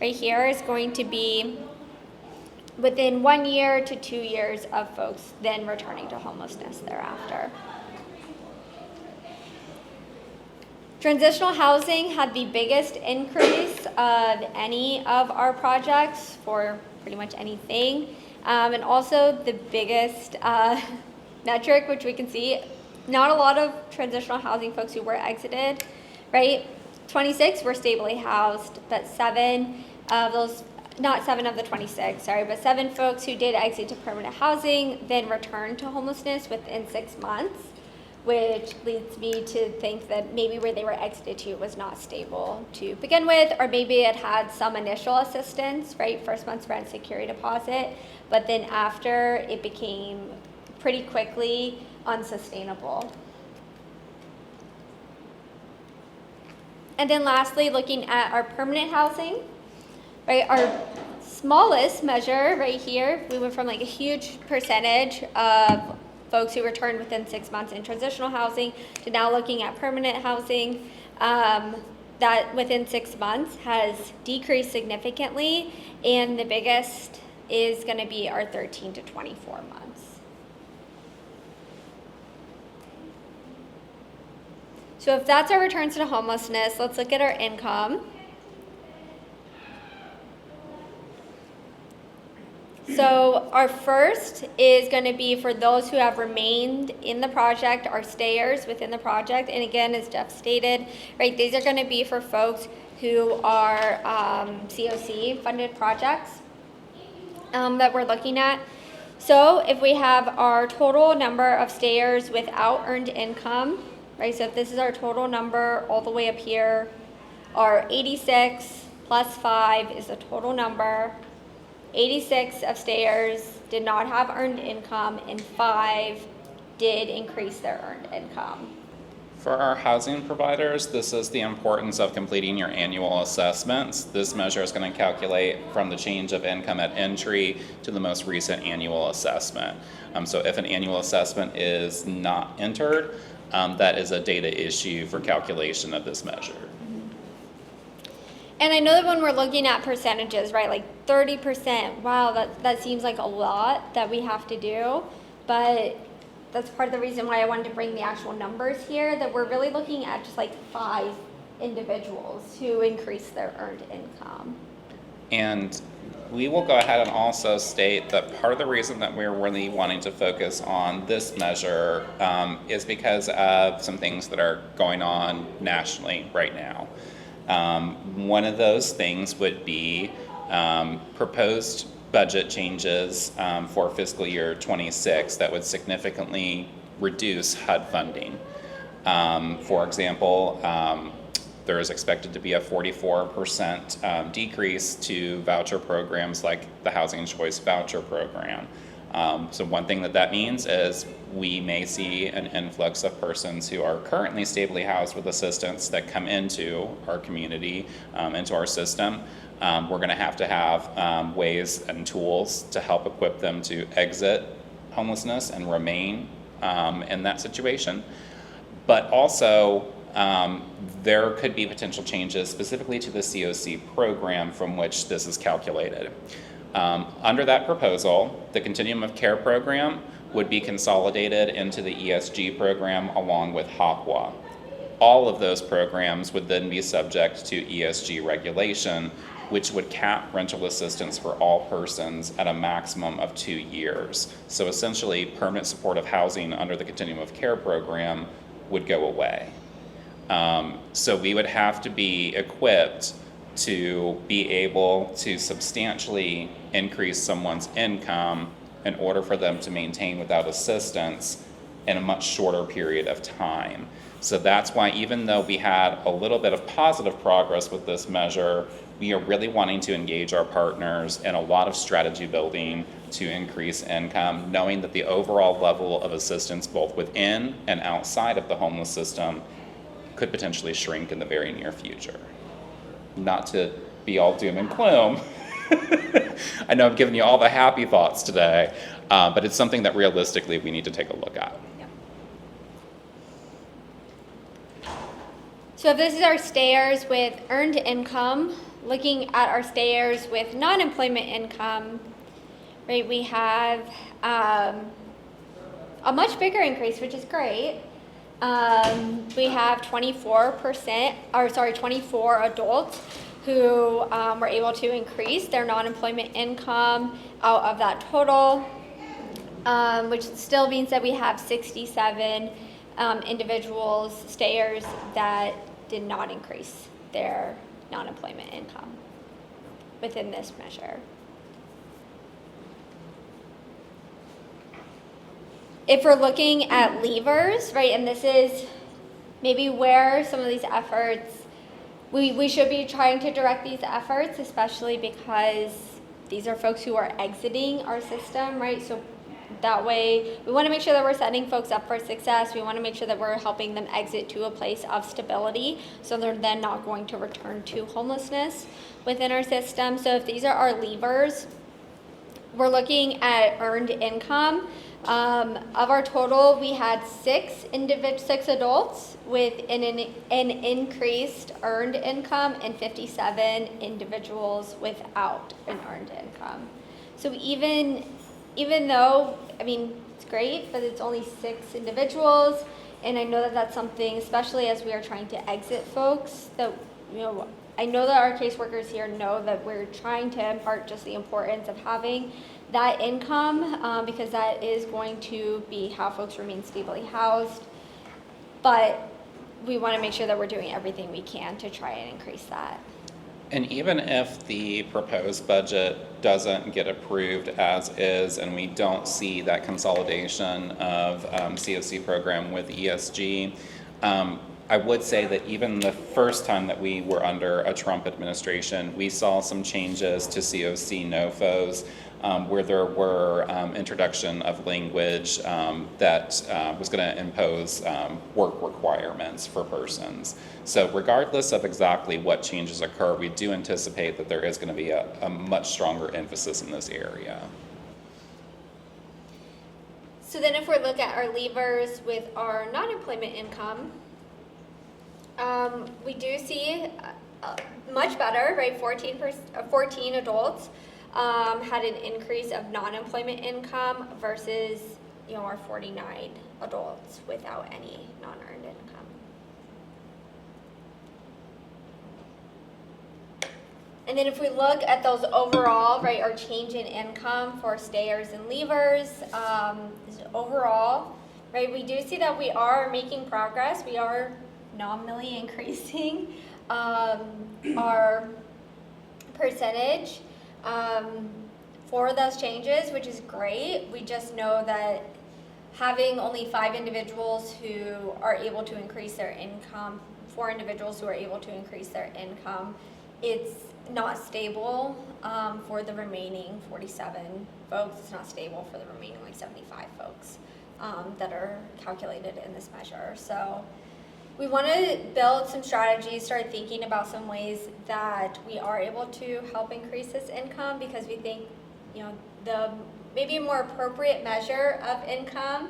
right here is going to be within 1 year to 2 years of folks then returning to homelessness thereafter. Transitional housing had the biggest increase of any of our projects for pretty much anything, and also the biggest metric, which we can see, not a lot of transitional housing folks who were exited, right? 26 were stably housed, but 7 of those, not 7 of the 26, sorry, but 7 folks who did exit to permanent housing then returned to homelessness within 6 months, which leads me to think that maybe where they were exited to was not stable to begin with, or maybe it had some initial assistance, right, first month's rent, security deposit, but then after it became pretty quickly unsustainable. And then lastly, looking at our permanent housing, right, our smallest measure right here, we went from like a huge percentage of folks who returned within 6 months in transitional housing to now looking at permanent housing, that within 6 months has decreased significantly, and the biggest is going to be our 13 to 24 months. So if that's our returns to homelessness, let's look at our income. So our first is going to be for those who have remained in the project, our stayers within the project. And again, as Jeff stated, right, these are going to be for folks who are COC funded projects that we're looking at. So if we have our total number of stayers without earned income, right, so if this is our total number all the way up here, our 86 plus 5 is the total number. 86 of stayers did not have earned income, and 5 did increase their earned income.
For our housing providers, this is the importance of completing your annual assessments. This measure is going to calculate from the change of income at entry to the most recent annual assessment. So if an annual assessment is not entered, that is a data issue for calculation of this measure.
And I know that when we're looking at percentages, right, like 30%, wow, that seems like a lot that we have to do, but that's part of the reason why I wanted to bring the actual numbers here, that we're really looking at just like 5 individuals who increase their earned income.
And we will go ahead and also state that part of the reason that we're really wanting to focus on this measure is because of some things that are going on nationally right now. One of those things would be proposed budget changes for fiscal year 26 that would significantly reduce HUD funding. For example, There is expected to be a 44% decrease to voucher programs like the Housing Choice Voucher Program. So one thing that means is we may see an influx of persons who are currently stably housed with assistance that come into our community, into our system. We're going to have ways and tools to help equip them to exit homelessness and remain in that situation. But also, there could be potential changes specifically to the COC program from which this is calculated. Under that proposal, the Continuum of Care program would be consolidated into the ESG program along with HACWA. All of those programs would then be subject to ESG regulation, which would cap rental assistance for all persons at a maximum of 2 years. So essentially, permanent supportive housing under the Continuum of Care program would go away. So we would have to be equipped to be able to substantially increase someone's income in order for them to maintain without assistance in a much shorter period of time. So that's why, even though we had a little bit of positive progress with this measure, we are really wanting to engage our partners in a lot of strategy building to increase income, knowing that the overall level of assistance both within and outside of the homeless system could potentially shrink in the very near future. Not to be all doom and gloom. I know I'm giving you all the happy thoughts today, but it's something that realistically we need to take a look at.
So if this is our stayers with earned income, looking at our stayers with non-employment income, right, we have a much bigger increase, which is great. We have 24 adults who were able to increase their non-employment income out of that total, which still means that we have 67 individuals, stayers, that did not increase their non-employment income within this measure. If we're looking at leavers, right, and this is maybe where some of these efforts, we should be trying to direct these efforts, especially because these are folks who are exiting our system, right? So that way, we want to make sure that we're setting folks up for success. We want to make sure that we're helping them exit to a place of stability, so they're then not going to return to homelessness within our system. So if these are our leavers, we're looking at earned income. Of our total, we had six adults with an increased earned income and 57 individuals without an earned income. So even though, I mean, it's great, but it's only 6 individuals, and I know that that's something, especially as we are trying to exit folks, that, you know, I know that our caseworkers here know that we're trying to impart just the importance of having that income, because that is going to be how folks remain stably housed. But we want to make sure that we're doing everything we can to try and increase that.
And even if the proposed budget doesn't get approved as is, and we don't see that consolidation of COC program with ESG, I would say that even the first time that we were under a Trump administration, we saw some changes to COC NOFOs, where there were introduction of language that was going to impose work requirements for persons. So regardless of exactly what changes occur, we do anticipate that there is going to be a much stronger emphasis in this area.
So then if we look at our leavers with our non-employment income, we do see much better, right? 14 adults had an increase of non-employment income versus, you know, our 49 adults without any non-earned income. And then if we look at those overall, right, our change in income for stayers and leavers, overall, right, we do see that we are making progress. We are nominally increasing our percentage for those changes, which is great. We just know that having only 5 individuals who are able to increase their income, 4 individuals who are able to increase their income, it's not stable for the remaining 47 folks. It's not stable for the remaining like 75 folks that are calculated in this measure. So we want to build some strategies, start thinking about some ways that we are able to help increase this income, because we think, you know, the maybe a more appropriate measure of income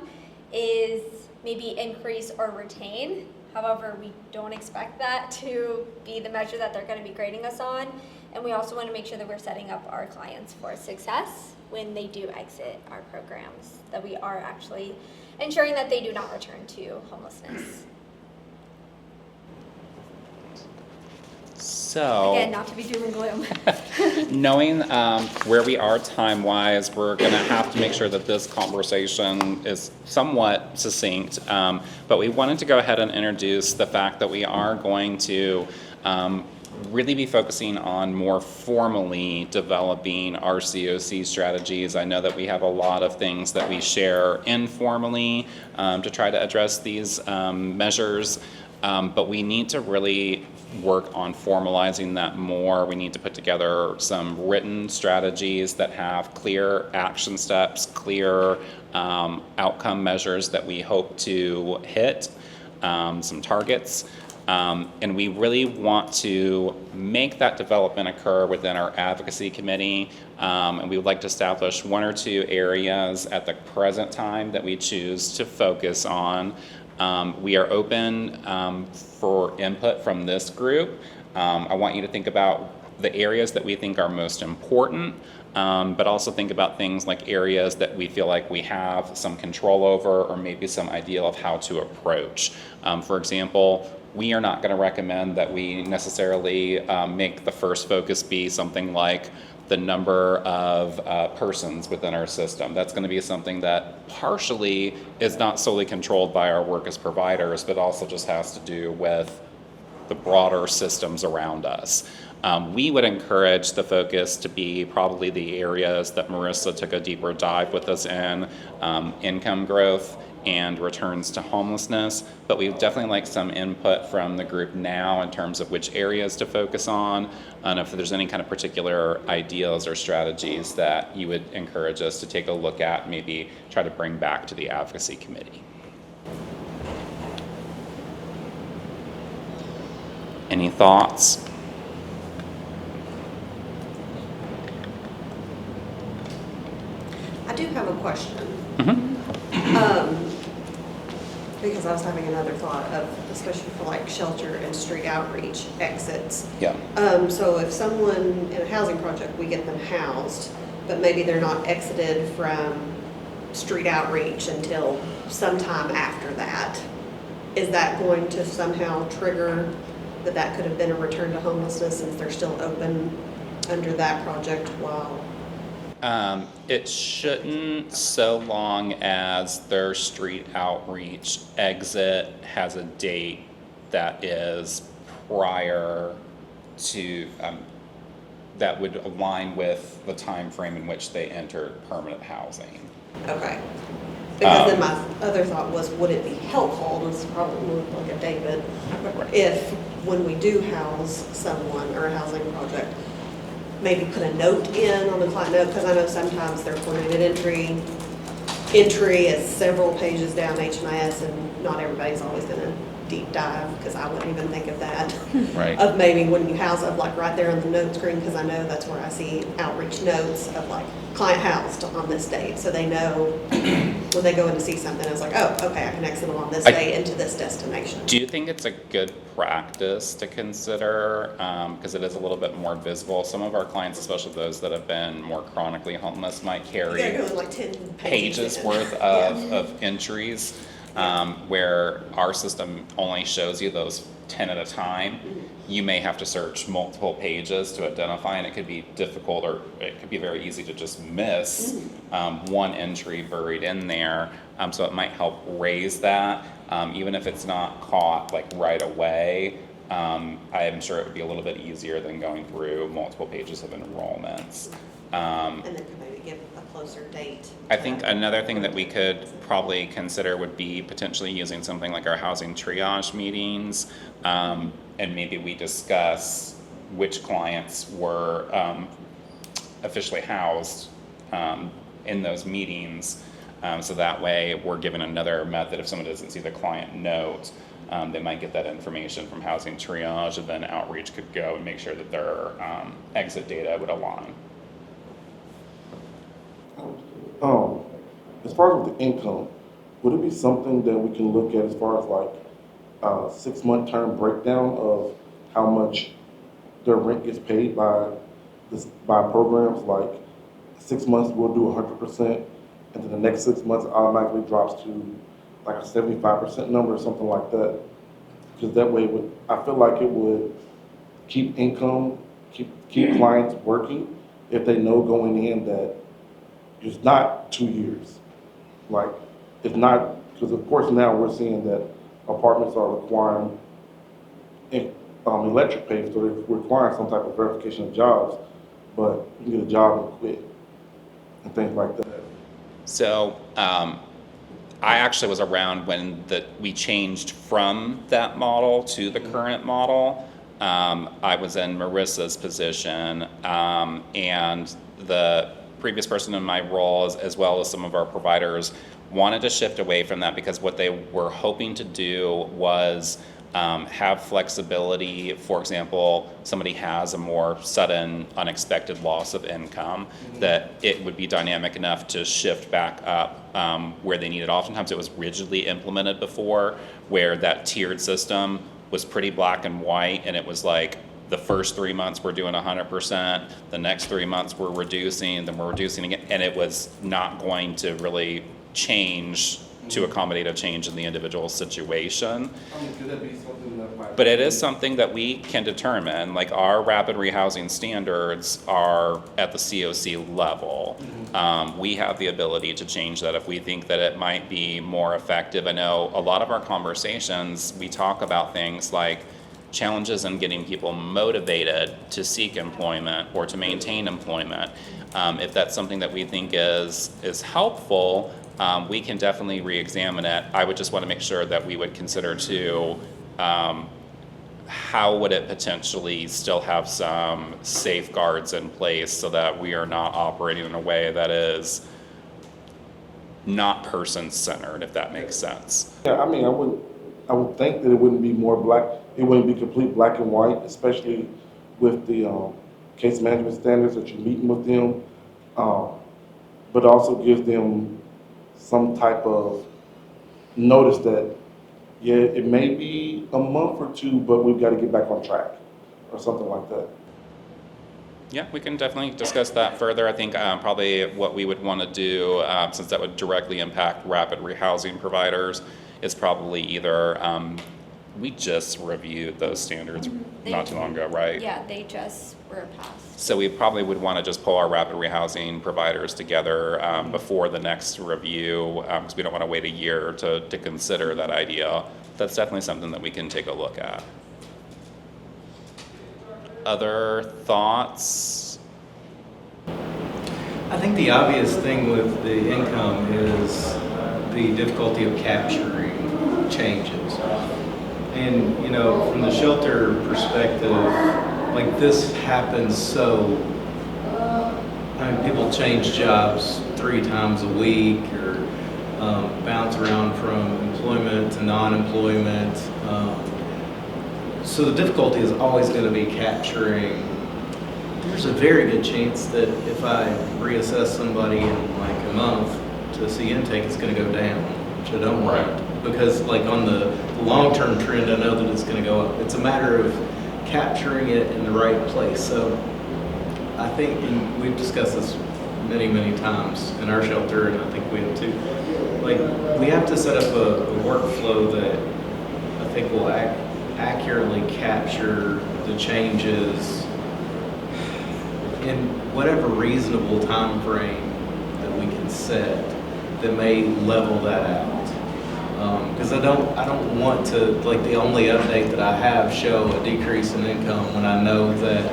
is maybe increase or retain. However, we don't expect that to be the measure that they're going to be grading us on. And we also want to make sure that we're setting up our clients for success when they do exit our programs, that we are actually ensuring that they do not return to homelessness.
So,
Again, not to be doom and gloom.
knowing where we are time-wise, we're going to have to make sure that this conversation is somewhat succinct. But we wanted to go ahead and introduce the fact that we are going to really be focusing on more formally developing our COC strategies. I know that we have a lot of things that we share informally to try to address these measures, but we need to really work on formalizing that more. We need to put together some written strategies that have clear action steps, clear outcome measures that we hope to hit, some targets. And we really want to make that development occur within our advocacy committee. And we would like to establish 1 or 2 areas at the present time that we choose to focus on. We are open for input from this group. I want you to think about the areas that we think are most important, but also think about things like areas that we feel like we have some control over, or maybe some idea of how to approach. For example, we are not going to recommend that we necessarily make the first focus be something like the number of persons within our system. That's going to be something that partially is not solely controlled by our work as providers, but also just has to do with the broader systems around us. We would encourage the focus to be probably the areas that Marissa took a deeper dive with us in, income growth and returns to homelessness, but we'd definitely like some input from the group now in terms of which areas to focus on, and if there's any kind of particular ideas or strategies that you would encourage us to take a look at, maybe try to bring back to the advocacy committee. Any thoughts?
I do have a question.
Mm-hmm.
Because I was having another thought of, especially for like shelter and street outreach exits.
Yeah.
So if someone in a housing project, we get them housed, but maybe they're not exited from street outreach until sometime after that, is that going to somehow trigger that could have been a return to homelessness since they're still open under that project while?
It shouldn't, so long as their street outreach exit has a date that is prior to, that would align with the time frame in which they entered permanent housing.
Okay. Because then my other thought was, would it be helpful, this is probably more like a David, if when we do house someone or a housing project, maybe put a note in on the client note, because I know sometimes their coordinated entry is several pages down HMIS, and not everybody's always going to deep dive, because I wouldn't even think of that.
Right.
Of maybe when you house up, like right there on the note screen, because I know that's where I see outreach notes of like client housed on this date, so they know when they go in to see something, it's like, oh, okay, I can exit them on this day into this destination.
Do you think it's a good practice to consider, because it is a little bit more visible? Some of our clients, especially those that have been more chronically homeless, might carry
You gotta go like 10
pages
in.
worth of entries, where our system only shows you those 10 at a time. You may have to search multiple pages to identify, and it could be difficult, or it could be very easy to just miss one entry buried in there. So it might help raise that, even if it's not caught like right away. I am sure it would be a little bit easier than going through multiple pages of enrollments.
And then could maybe give a closer date.
I think another thing that we could probably consider would be potentially using something like our housing triage meetings, and maybe we discuss which clients were officially housed in those meetings, so that way we're given another method. If someone doesn't see the client note, they might get that information from housing triage, and then outreach could go and make sure that their exit data would align.
As far as with the income, would it be something that we can look at as far as like a 6-month term breakdown of how much their rent gets paid by programs? Like 6 months we'll do 100%, and then the next 6 months automatically drops to like a 75% number or something like that. Because that way, I feel like it would keep income, keep clients working if they know going in that it's not 2 years. Like, it's not, because of course now we're seeing that apartments are requiring electric pay, so they're requiring some type of verification of jobs, but you can get a job and quit and things like that.
So, I actually was around when we changed from that model to the current model. I was in Marissa's position, and the previous person in my role, as well as some of our providers, wanted to shift away from that because what they were hoping to do was have flexibility. For example, somebody has a more sudden, unexpected loss of income, that it would be dynamic enough to shift back up where they need it. Oftentimes it was rigidly implemented before, where that tiered system was pretty black and white, and it was like the first 3 months we're doing 100%, the next 3 months we're reducing, then we're reducing again, and it was not going to really change to accommodate a change in the individual situation.
Could that be something that might...
But it is something that we can determine, like our rapid rehousing standards are at the COC level. We have the ability to change that if we think that it might be more effective. I know a lot of our conversations, we talk about things like challenges in getting people motivated to seek employment or to maintain employment. If that's something that we think is helpful, we can definitely re-examine it. I would just want to make sure that we would consider too, how would it potentially still have some safeguards in place so that we are not operating in a way that is not person-centered, if that makes sense.
Yeah, I mean, I would think that it wouldn't be more it wouldn't be complete black and white, especially with the case management standards that you're meeting with them, but also gives them some type of notice that, yeah, it may be a month or two, but we've got to get back on track or something like that.
Yeah, we can definitely discuss that further. I think probably what we would want to do, since that would directly impact rapid rehousing providers, is probably either, we just reviewed those standards not too long ago, right?
Yeah, they just were passed.
So we probably would want to just pull our rapid rehousing providers together before the next review, because we don't want to wait a year to consider that idea. That's definitely something that we can take a look at. Other thoughts?
I think the obvious thing with the income is the difficulty of capturing changes. And, you know, from the shelter perspective, like this happens so, I mean, people change jobs 3 times a week or bounce around from employment to non-employment. So the difficulty is always going to be capturing. There's a very good chance that if I reassess somebody in like a month to see intake, it's going to go down, which I don't want. Because like on the long-term trend, I know that it's going to go up. It's a matter of capturing it in the right place. So I think, and we've discussed this many, many times in our shelter, and I think we have too. Like, we have to set up a workflow that I think will accurately capture the changes in whatever reasonable time frame that we can set that may level that out. Because I don't want to, like, the only update that I have show a decrease in income when I know that,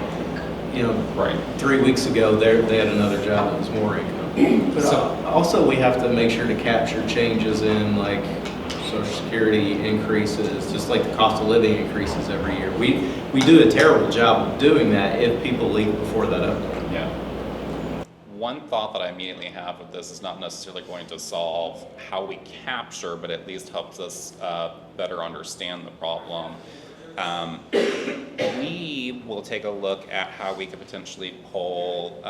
Right.
3 weeks ago, they had another job that was more income. But also, we have to make sure to capture changes in, like, Social Security increases, just like the cost of living increases every year. We do a terrible job of doing that if people leave before that update.
Yeah. One thought that I immediately have with this is not necessarily going to solve how we capture, but at least helps us better understand the problem. We will take a look at how we could potentially pull,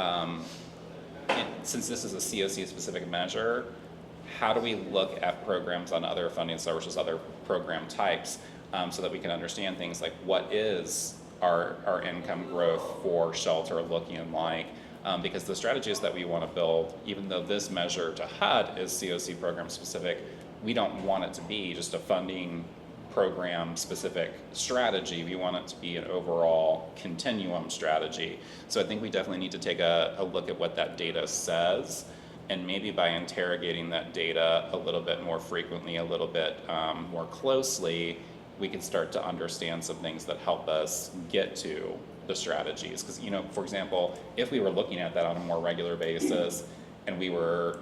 since this is a COC-specific measure, how do we look at programs on other funding sources, other program types, so that we can understand things like what is our income growth for shelter looking like? Because the strategies that we want to build, even though this measure to HUD is COC program specific, we don't want it to be just a funding program specific strategy. We want it to be an overall continuum strategy. So I think we definitely need to take a look at what that data says, and maybe by interrogating that data a little bit more frequently, a little bit more closely, we can start to understand some things that help us get to the strategies. Because, for example, if we were looking at that on a more regular basis and we were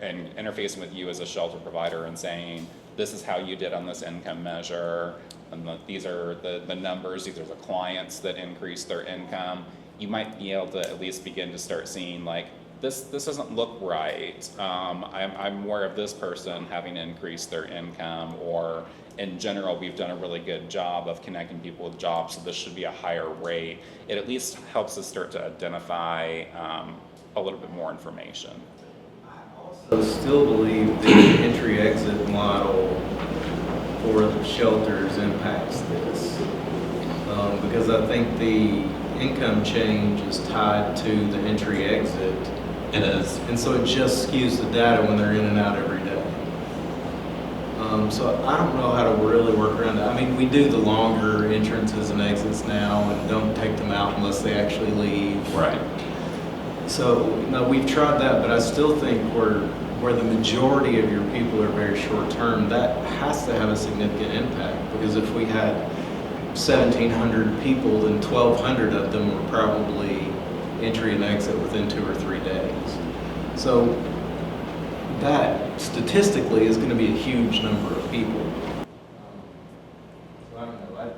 interfacing with you as a shelter provider and saying, this is how you did on this income measure, and these are the numbers, these are the clients that increased their income, you might be able to at least begin to start seeing, like, this doesn't look right. I'm aware of this person having increased their income, or in general, we've done a really good job of connecting people with jobs, so this should be a higher rate. It at least helps us start to identify a little bit more information.
I also still believe the entry-exit model for the shelters impacts this. Because I think the income change is tied to the entry-exit.
It is.
And so it just skews the data when they're in and out every day. So I don't know how to really work around that. I mean, we do the longer entrances and exits now and don't take them out unless they actually leave.
Right.
So, no, we've tried that, but I still think where the majority of your people are very short-term, that has to have a significant impact. Because if we had 1,700 people, then 1,200 of them were probably entry and exit within 2 or 3 days. So that statistically is going to be a huge number of people. So I don't know.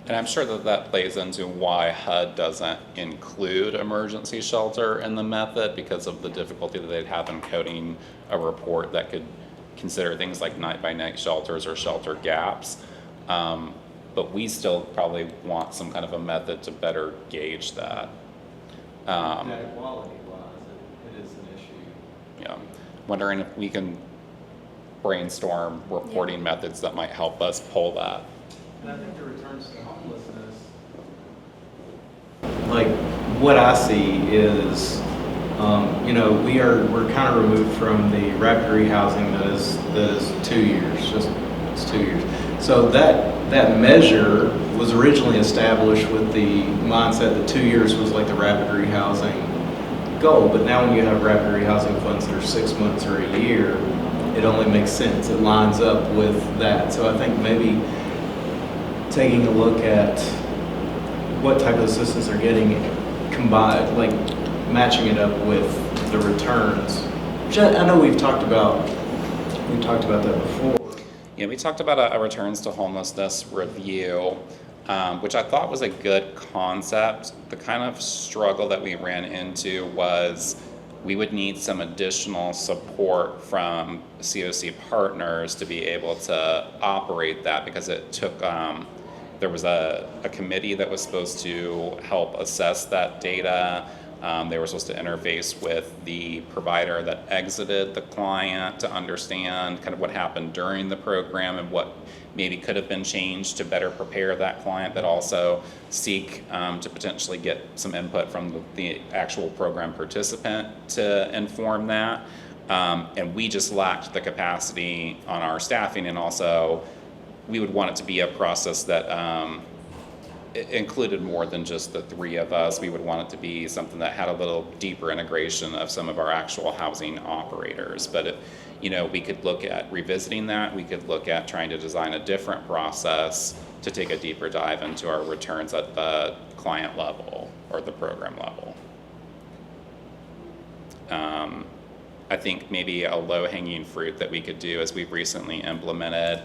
And I'm sure that plays into why HUD doesn't include emergency shelter in the method, because of the difficulty that they'd have in coding a report that could consider things like night-by-night shelters or shelter gaps. But we still probably want some kind of a method to better gauge that.
Data quality-wise, it is an issue.
Yeah, wondering if we can brainstorm reporting methods that might help us pull that.
And I think the returns to homelessness, like, what I see is, we're kind of removed from the rapid rehousing that is 2 years, it's 2 years. So that measure was originally established with the mindset that 2 years was like the rapid rehousing goal, but now when you have rapid rehousing funds that are 6 months or a year, it only makes sense. It lines up with that. So I think maybe taking a look at what type of assistance they're getting combined, like matching it up with the returns. Which I know we've talked about that before.
Yeah, we talked about a returns to homelessness review, which I thought was a good concept. The kind of struggle that we ran into was we would need some additional support from COC partners to be able to operate that, because it took, there was a committee that was supposed to help assess that data. They were supposed to interface with the provider that exited the client to understand kind of what happened during the program and what maybe could have been changed to better prepare that client, but also seek to potentially get some input from the actual program participant to inform that. And we just lacked the capacity on our staffing, and also we would want it to be a process that it included more than just the 3 of us. We would want it to be something that had a little deeper integration of some of our actual housing operators. But we could look at revisiting that. We could look at trying to design a different process to take a deeper dive into our returns at the client level or the program level. I think maybe a low-hanging fruit that we could do, as we've recently implemented,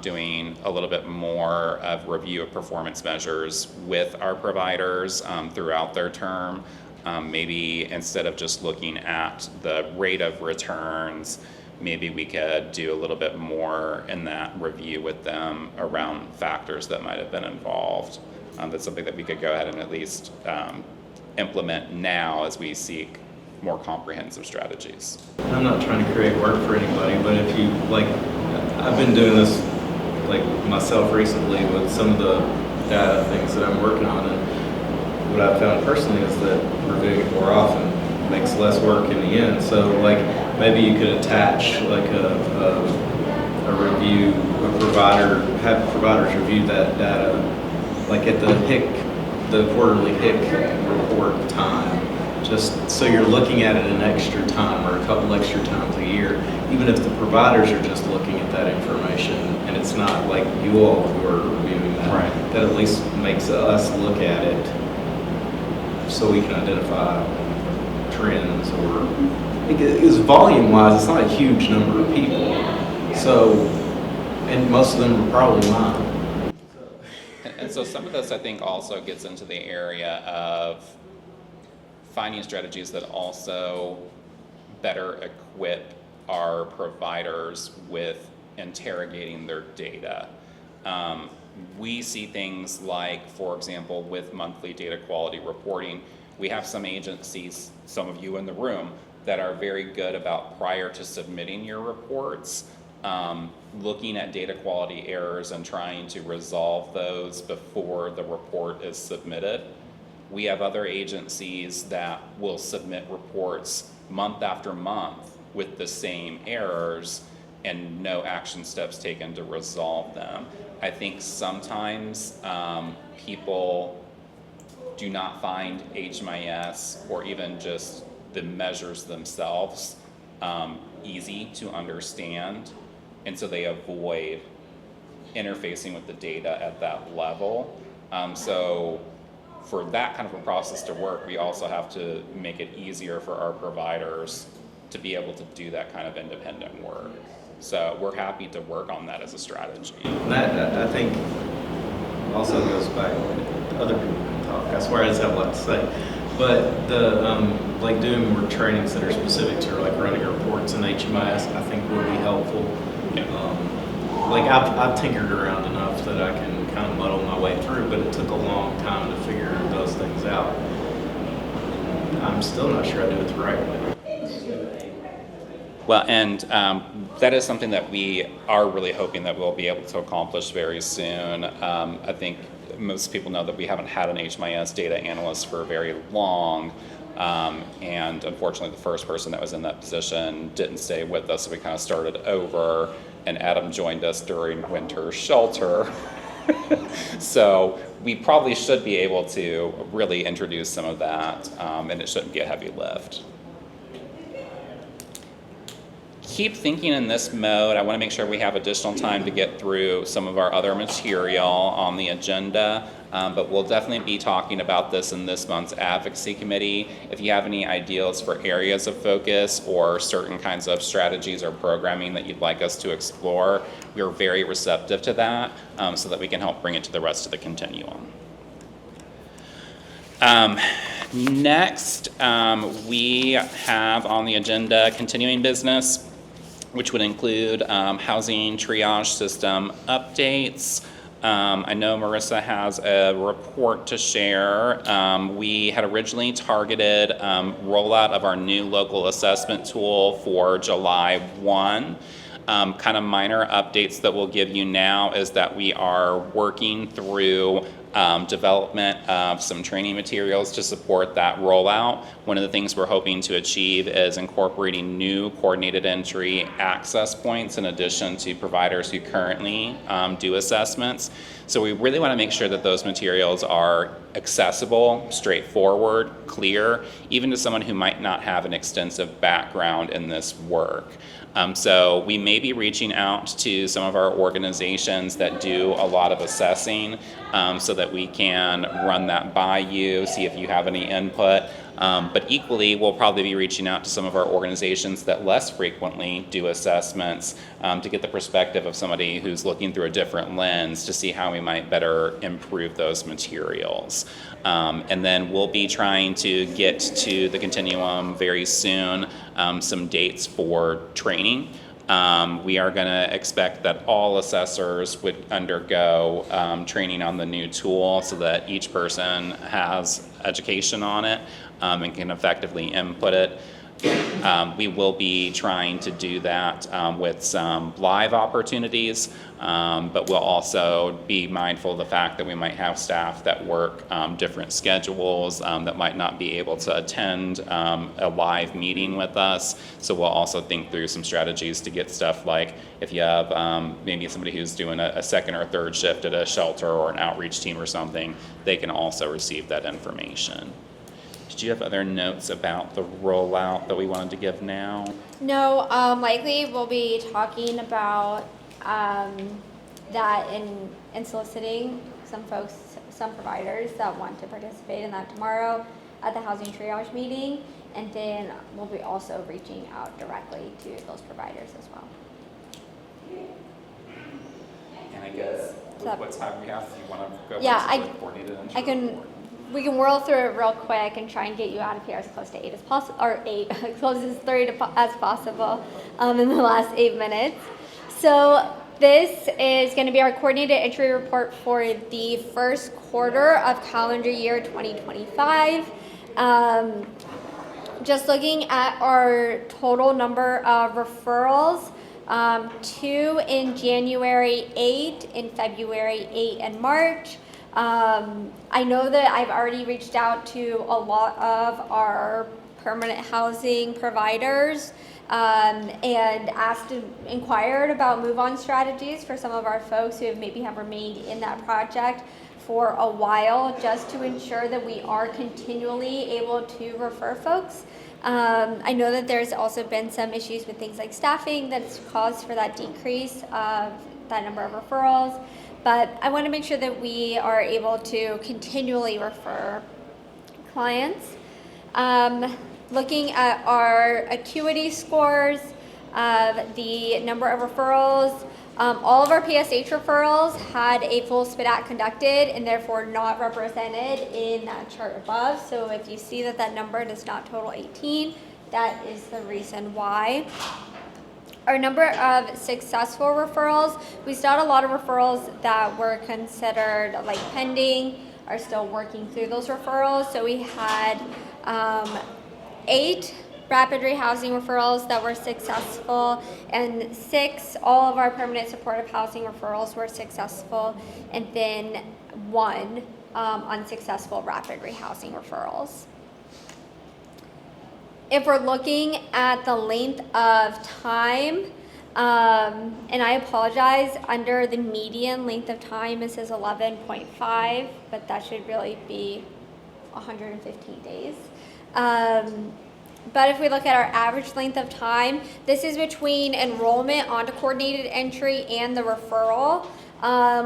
doing a little bit more of review of performance measures with our providers throughout their term. Maybe instead of just looking at the rate of returns, maybe we could do a little bit more in that review with them around factors that might have been involved. That's something that we could go ahead and at least implement now as we seek more comprehensive strategies.
I'm not trying to create work for anybody, but if you, I've been doing this, myself recently with some of the data things that I'm working on, and what I've found personally is that reviewing it more often makes less work in the end. So, maybe you could attach, a review, have providers review that data, at the quarterly HIC report time, just so you're looking at it an extra time or a couple extra times a year, even if the providers are just looking at that information and it's not like you all who are reviewing that.
Right.
That at least makes us look at it so we can identify trends, or because volume-wise, it's not a huge number of people. So, and most of them are probably mine.
And so some of this, I think, also gets into the area of finding strategies that also better equip our providers with interrogating their data. We see things like, for example, with monthly data quality reporting, we have some agencies, some of you in the room, that are very good about, prior to submitting your reports, looking at data quality errors and trying to resolve those before the report is submitted. We have other agencies that will submit reports month after month with the same errors and no action steps taken to resolve them. I think sometimes people do not find HMIS or even just the measures themselves easy to understand, and so they avoid interfacing with the data at that level. So for that kind of a process to work, we also have to make it easier for our providers to be able to do that kind of independent work. So we're happy to work on that as a strategy.
That, I think, also goes back to other people can talk. I swear I just have a lot to say. But the doing more trainings that are specific to running reports in HMIS, I think would be helpful. I've tinkered around enough that I can kind of muddle my way through, but it took a long time to figure those things out. I'm still not sure I do it the right way.
Well, and that is something that we are really hoping that we'll be able to accomplish very soon. I think most people know that we haven't had an HMIS data analyst for very long. And unfortunately, the first person that was in that position didn't stay with us, so we kind of started over, and Adam joined us during winter shelter. So we probably should be able to really introduce some of that, and it shouldn't be a heavy lift. Keep thinking in this mode. I want to make sure we have additional time to get through some of our other material on the agenda, but we'll definitely be talking about this in this month's advocacy committee. If you have any ideas for areas of focus or certain kinds of strategies or programming that you'd like us to explore, we're very receptive to that, so that we can help bring it to the rest of the continuum. Next, we have on the agenda continuing business, which would include housing triage system updates. I know Marissa has a report to share. We had originally targeted rollout of our new local assessment tool for July 1. Kind of minor updates that we'll give you now is that we are working through development of some training materials to support that rollout. One of the things we're hoping to achieve is incorporating new coordinated entry access points in addition to providers who currently do assessments. So we really want to make sure that those materials are accessible, straightforward, clear, even to someone who might not have an extensive background in this work. So we may be reaching out to some of our organizations that do a lot of assessing, so that we can run that by you, see if you have any input. But equally, we'll probably be reaching out to some of our organizations that less frequently do assessments, to get the perspective of somebody who's looking through a different lens to see how we might better improve those materials. And then we'll be trying to get to the continuum very soon, some dates for training. We are going to expect that all assessors would undergo training on the new tool so that each person has education on it and can effectively input it. We will be trying to do that with some live opportunities, but we'll also be mindful of the fact that we might have staff that work different schedules that might not be able to attend a live meeting with us. So we'll also think through some strategies to get stuff like if you have maybe somebody who's doing a second or third shift at a shelter or an outreach team or something, they can also receive that information. Did you have other notes about the rollout that we wanted to give now?
No, likely we'll be talking about that and soliciting some folks, some providers that want to participate in that tomorrow at the housing triage meeting. And then we'll be also reaching out directly to those providers as well.
And I guess what time we have, do you want to go?
Yeah,
coordinated
we can whirl through it real quick and try and get you out of here as close to 8 as possible, or 8, as close as 3 as possible in the last 8 minutes. So this is going to be our coordinated entry report for the first quarter of calendar year 2025. Just looking at our total number of referrals, 2 in January, 8 in February, 8 in March. I know that I've already reached out to a lot of our permanent housing providers and inquired about move-on strategies for some of our folks who maybe have remained in that project for a while, just to ensure that we are continually able to refer folks. I know that there's also been some issues with things like staffing that's caused for that decrease of that number of referrals. But I want to make sure that we are able to continually refer clients. Looking at our acuity scores, the number of referrals, all of our PSH referrals had a full SPDAT conducted and therefore not represented in that chart above. So if you see that number does not total 18, that is the reason why. Our number of successful referrals, we still had a lot of referrals that were considered like pending, are still working through those referrals. So we had 8 rapid rehousing referrals that were successful, and 6, all of our permanent supportive housing referrals were successful, and then 1 unsuccessful rapid rehousing referrals. If we're looking at the length of time, and I apologize, under the median length of time, it says 11.5, but that should really be 115 days. But if we look at our average length of time, this is between enrollment onto coordinated entry and the referral.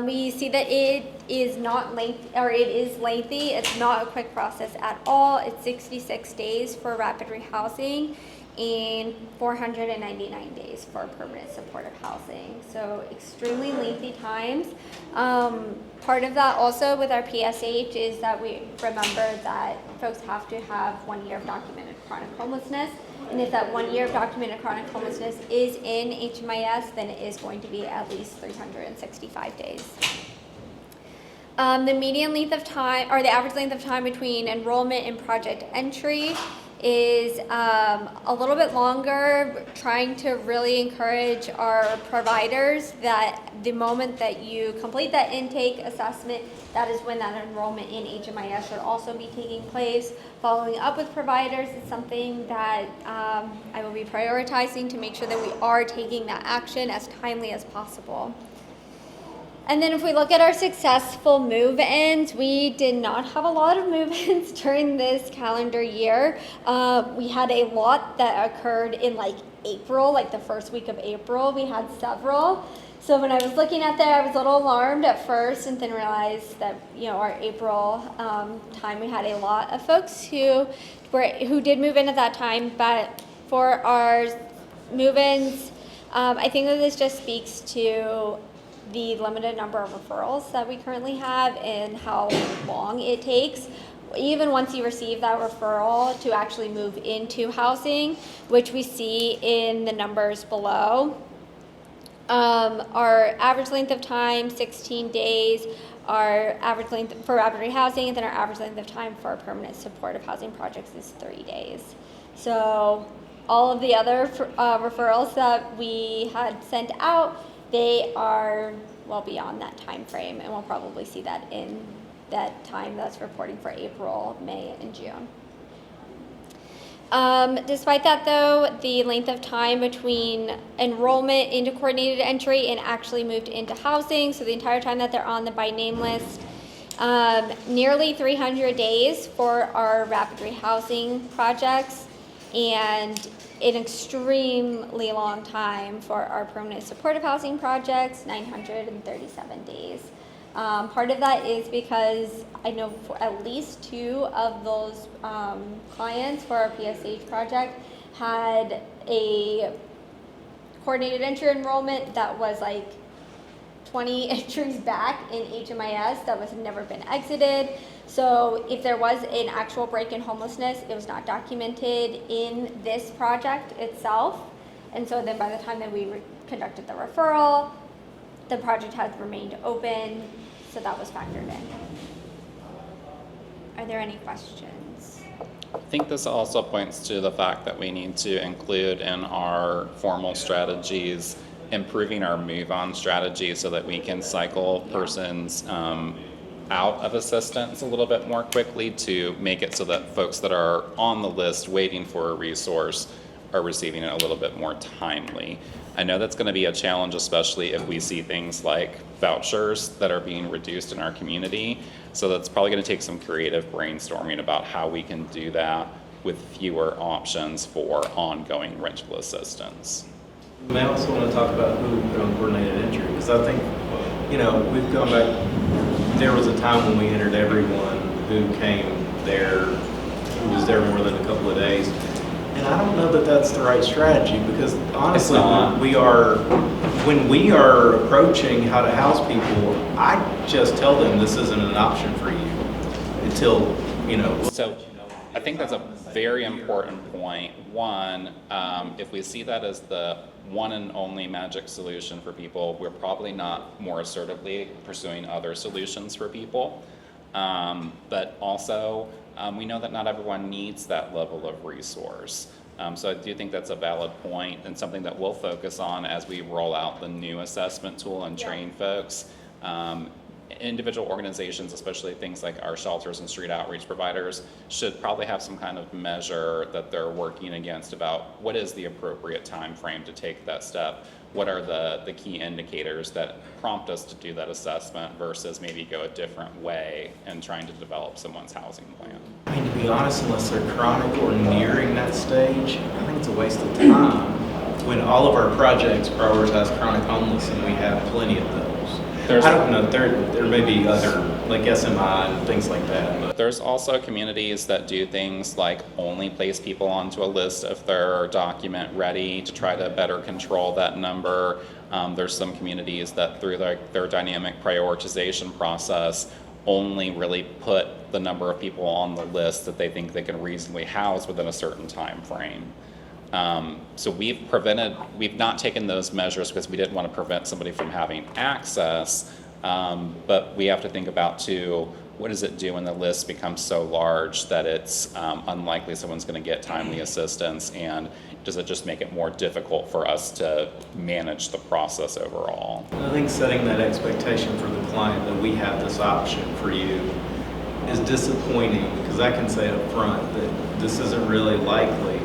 We see that it is not lengthy, or it is lengthy. It's not a quick process at all. It's 66 days for rapid rehousing and 499 days for permanent supportive housing. So extremely lengthy times. Part of that also with our PSH is that we remember that folks have to have 1 year of documented chronic homelessness. And if that 1 year of documented chronic homelessness is in HMIS, then it is going to be at least 365 days. The median length of time, or the average length of time between enrollment and project entry is a little bit longer, trying to really encourage our providers that the moment that you complete that intake assessment, that is when that enrollment in HMIS should also be taking place. Following up with providers is something that I will be prioritizing to make sure that we are taking that action as timely as possible. And then if we look at our successful move-ins, we did not have a lot of move-ins during this calendar year. We had a lot that occurred in like April, like the first week of April. We had several. So when I was looking at that, I was a little alarmed at first, and then realized that, you know, our April time, we had a lot of folks who did move in at that time. But for our move-ins, I think that this just speaks to the limited number of referrals that we currently have and how long it takes, even once you receive that referral, to actually move into housing, which we see in the numbers below. Our average length of time, 16 days, our average length for rapid housing, and then our average length of time for permanent supportive housing projects is 30 days. So all of the other referrals that we had sent out, they are well beyond that time frame, and we'll probably see that in that time that's reporting for April, May, and June. Despite that, though, the length of time between enrollment into coordinated entry and actually moved into housing, so the entire time that they're on the by name list, nearly 300 days for our rapid rehousing projects, and an extremely long time for our permanent supportive housing projects, 937 days. Part of that is because I know for at least 2 of those clients for our PSH project had a coordinated entry enrollment that was like 20 entries back in HMIS that was never been exited. So if there was an actual break in homelessness, it was not documented in this project itself. And so then by the time that we conducted the referral, the project had remained open, so that was factored in. Are there any questions?
I think this also points to the fact that we need to include in our formal strategies improving our move-on strategy so that we can cycle persons out of assistance a little bit more quickly to make it so that folks that are on the list waiting for a resource are receiving it a little bit more timely. I know that's going to be a challenge, especially if we see things like vouchers that are being reduced in our community. So that's probably going to take some creative brainstorming about how we can do that with fewer options for ongoing rental assistance.
I also want to talk about who put on coordinated entry, because I think, you know, we've gone back, there was a time when we entered everyone who came there, who was there more than a couple of days. And I don't know that that's the right strategy, because honestly, when we are approaching how to house people, I just tell them this isn't an option for you until, you know.
So I think that's a very important point. One, if we see that as the one and only magic solution for people, we're probably not more assertively pursuing other solutions for people. But also, we know that not everyone needs that level of resource. So I do think that's a valid point and something that we'll focus on as we roll out the new assessment tool and train folks. Individual organizations, especially things like our shelters and street outreach providers, should probably have some kind of measure that they're working against about what is the appropriate time frame to take that step. What are the key indicators that prompt us to do that assessment versus maybe go a different way and trying to develop someone's housing plan?
I mean, to be honest, unless they're chronic or nearing that stage, I think it's a waste of time when all of our projects prioritize chronic homeless and we have plenty of those. I don't know, there may be other, like SMI and things like that. But
there's also communities that do things like only place people onto a list if they're document ready to try to better control that number. There's some communities that through their dynamic prioritization process only really put the number of people on the list that they think they can reasonably house within a certain time frame. So we've not taken those measures because we didn't want to prevent somebody from having access, but we have to think about too, what does it do when the list becomes so large that it's unlikely someone's going to get timely assistance, and does it just make it more difficult for us to manage the process overall?
I think setting that expectation for the client that we have this option for you is disappointing, because I can say up front that this isn't really likely.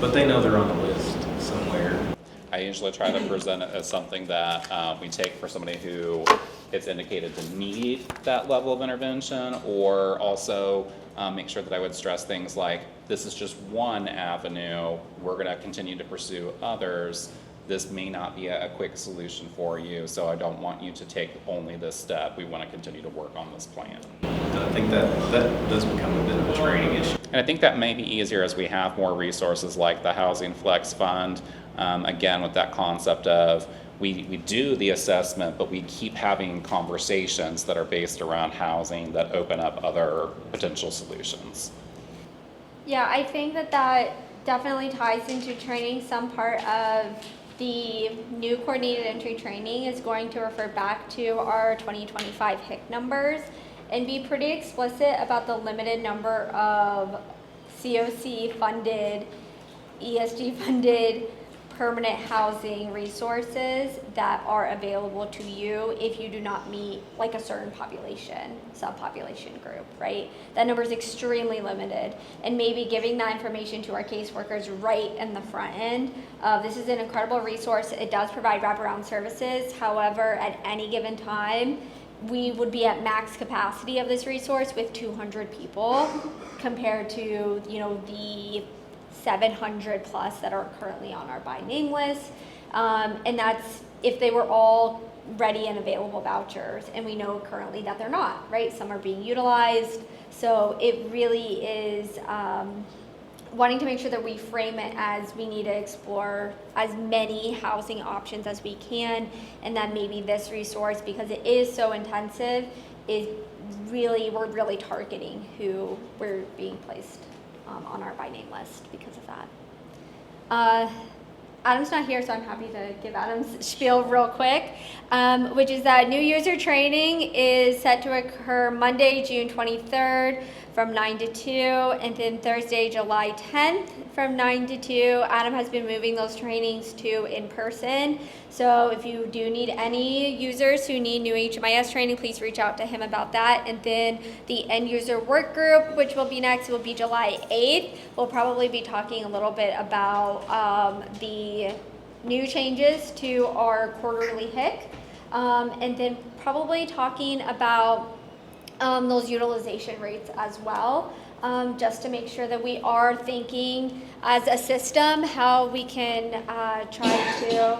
But they know they're on the list somewhere.
I usually try to present it as something that we take for somebody who it's indicated to need that level of intervention, or also make sure that I would stress things like, this is just one avenue, we're going to continue to pursue others. This may not be a quick solution for you, so I don't want you to take only this step. We want to continue to work on this plan.
I think that does become a bit of a training issue.
And I think that may be easier as we have more resources like the Housing Flex Fund. Again, with that concept of we do the assessment, but we keep having conversations that are based around housing that open up other potential solutions.
Yeah, I think that definitely ties into training. Some part of the new coordinated entry training is going to refer back to our 2025 HIC numbers and be pretty explicit about the limited number of COC funded, ESG funded, permanent housing resources that are available to you if you do not meet like a certain subpopulation group, right? That number is extremely limited, and maybe giving that information to our caseworkers right in the front end. This is an incredible resource. It does provide wraparound services. However, at any given time, we would be at max capacity of this resource with 200 people compared to, the 700 plus that are currently on our by name list. And that's if they were all ready and available vouchers, and we know currently that they're not, right? Some are being utilized. So it really is wanting to make sure that we frame it as we need to explore as many housing options as we can, and that maybe this resource, because it is so intensive, we're really targeting who we're being placed on our by name list because of that. Adam's not here, so I'm happy to give Adam's spiel real quick, which is that new user training is set to occur Monday, June 23rd from 9 to 2, and then Thursday, July 10th from 9 to 2. Adam has been moving those trainings to in person. So if you do need any users who need new HMIS training, please reach out to him about that. And then the end user work group, which will be next, will be July 8th. We'll probably be talking a little bit about the new changes to our quarterly HIC, and then probably talking about those utilization rates as well, just to make sure that we are thinking as a system how we can try to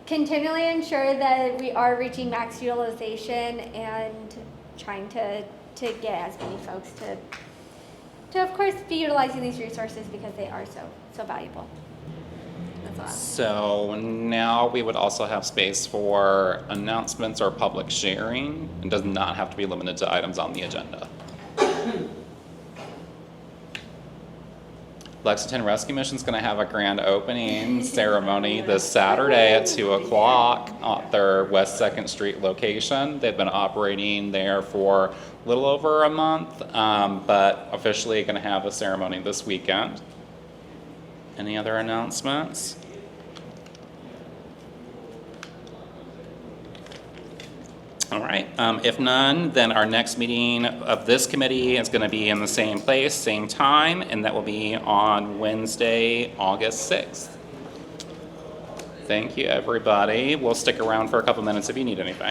continually ensure that we are reaching max utilization and trying to get as many folks to of course be utilizing these resources because they are so valuable. That's all.
So now we would also have space for announcements or public sharing. It does not have to be limited to items on the agenda. Lexington Rescue Mission is going to have a grand opening ceremony this Saturday at 2 o'clock at their West 2nd Street location. They've been operating there for a little over a month, but officially going to have a ceremony this weekend. Any other announcements? All right, if none, then our next meeting of this committee is going to be in the same place, same time, and that will be on Wednesday, August 6th. Thank you, everybody. We'll stick around for a couple minutes if you need anything.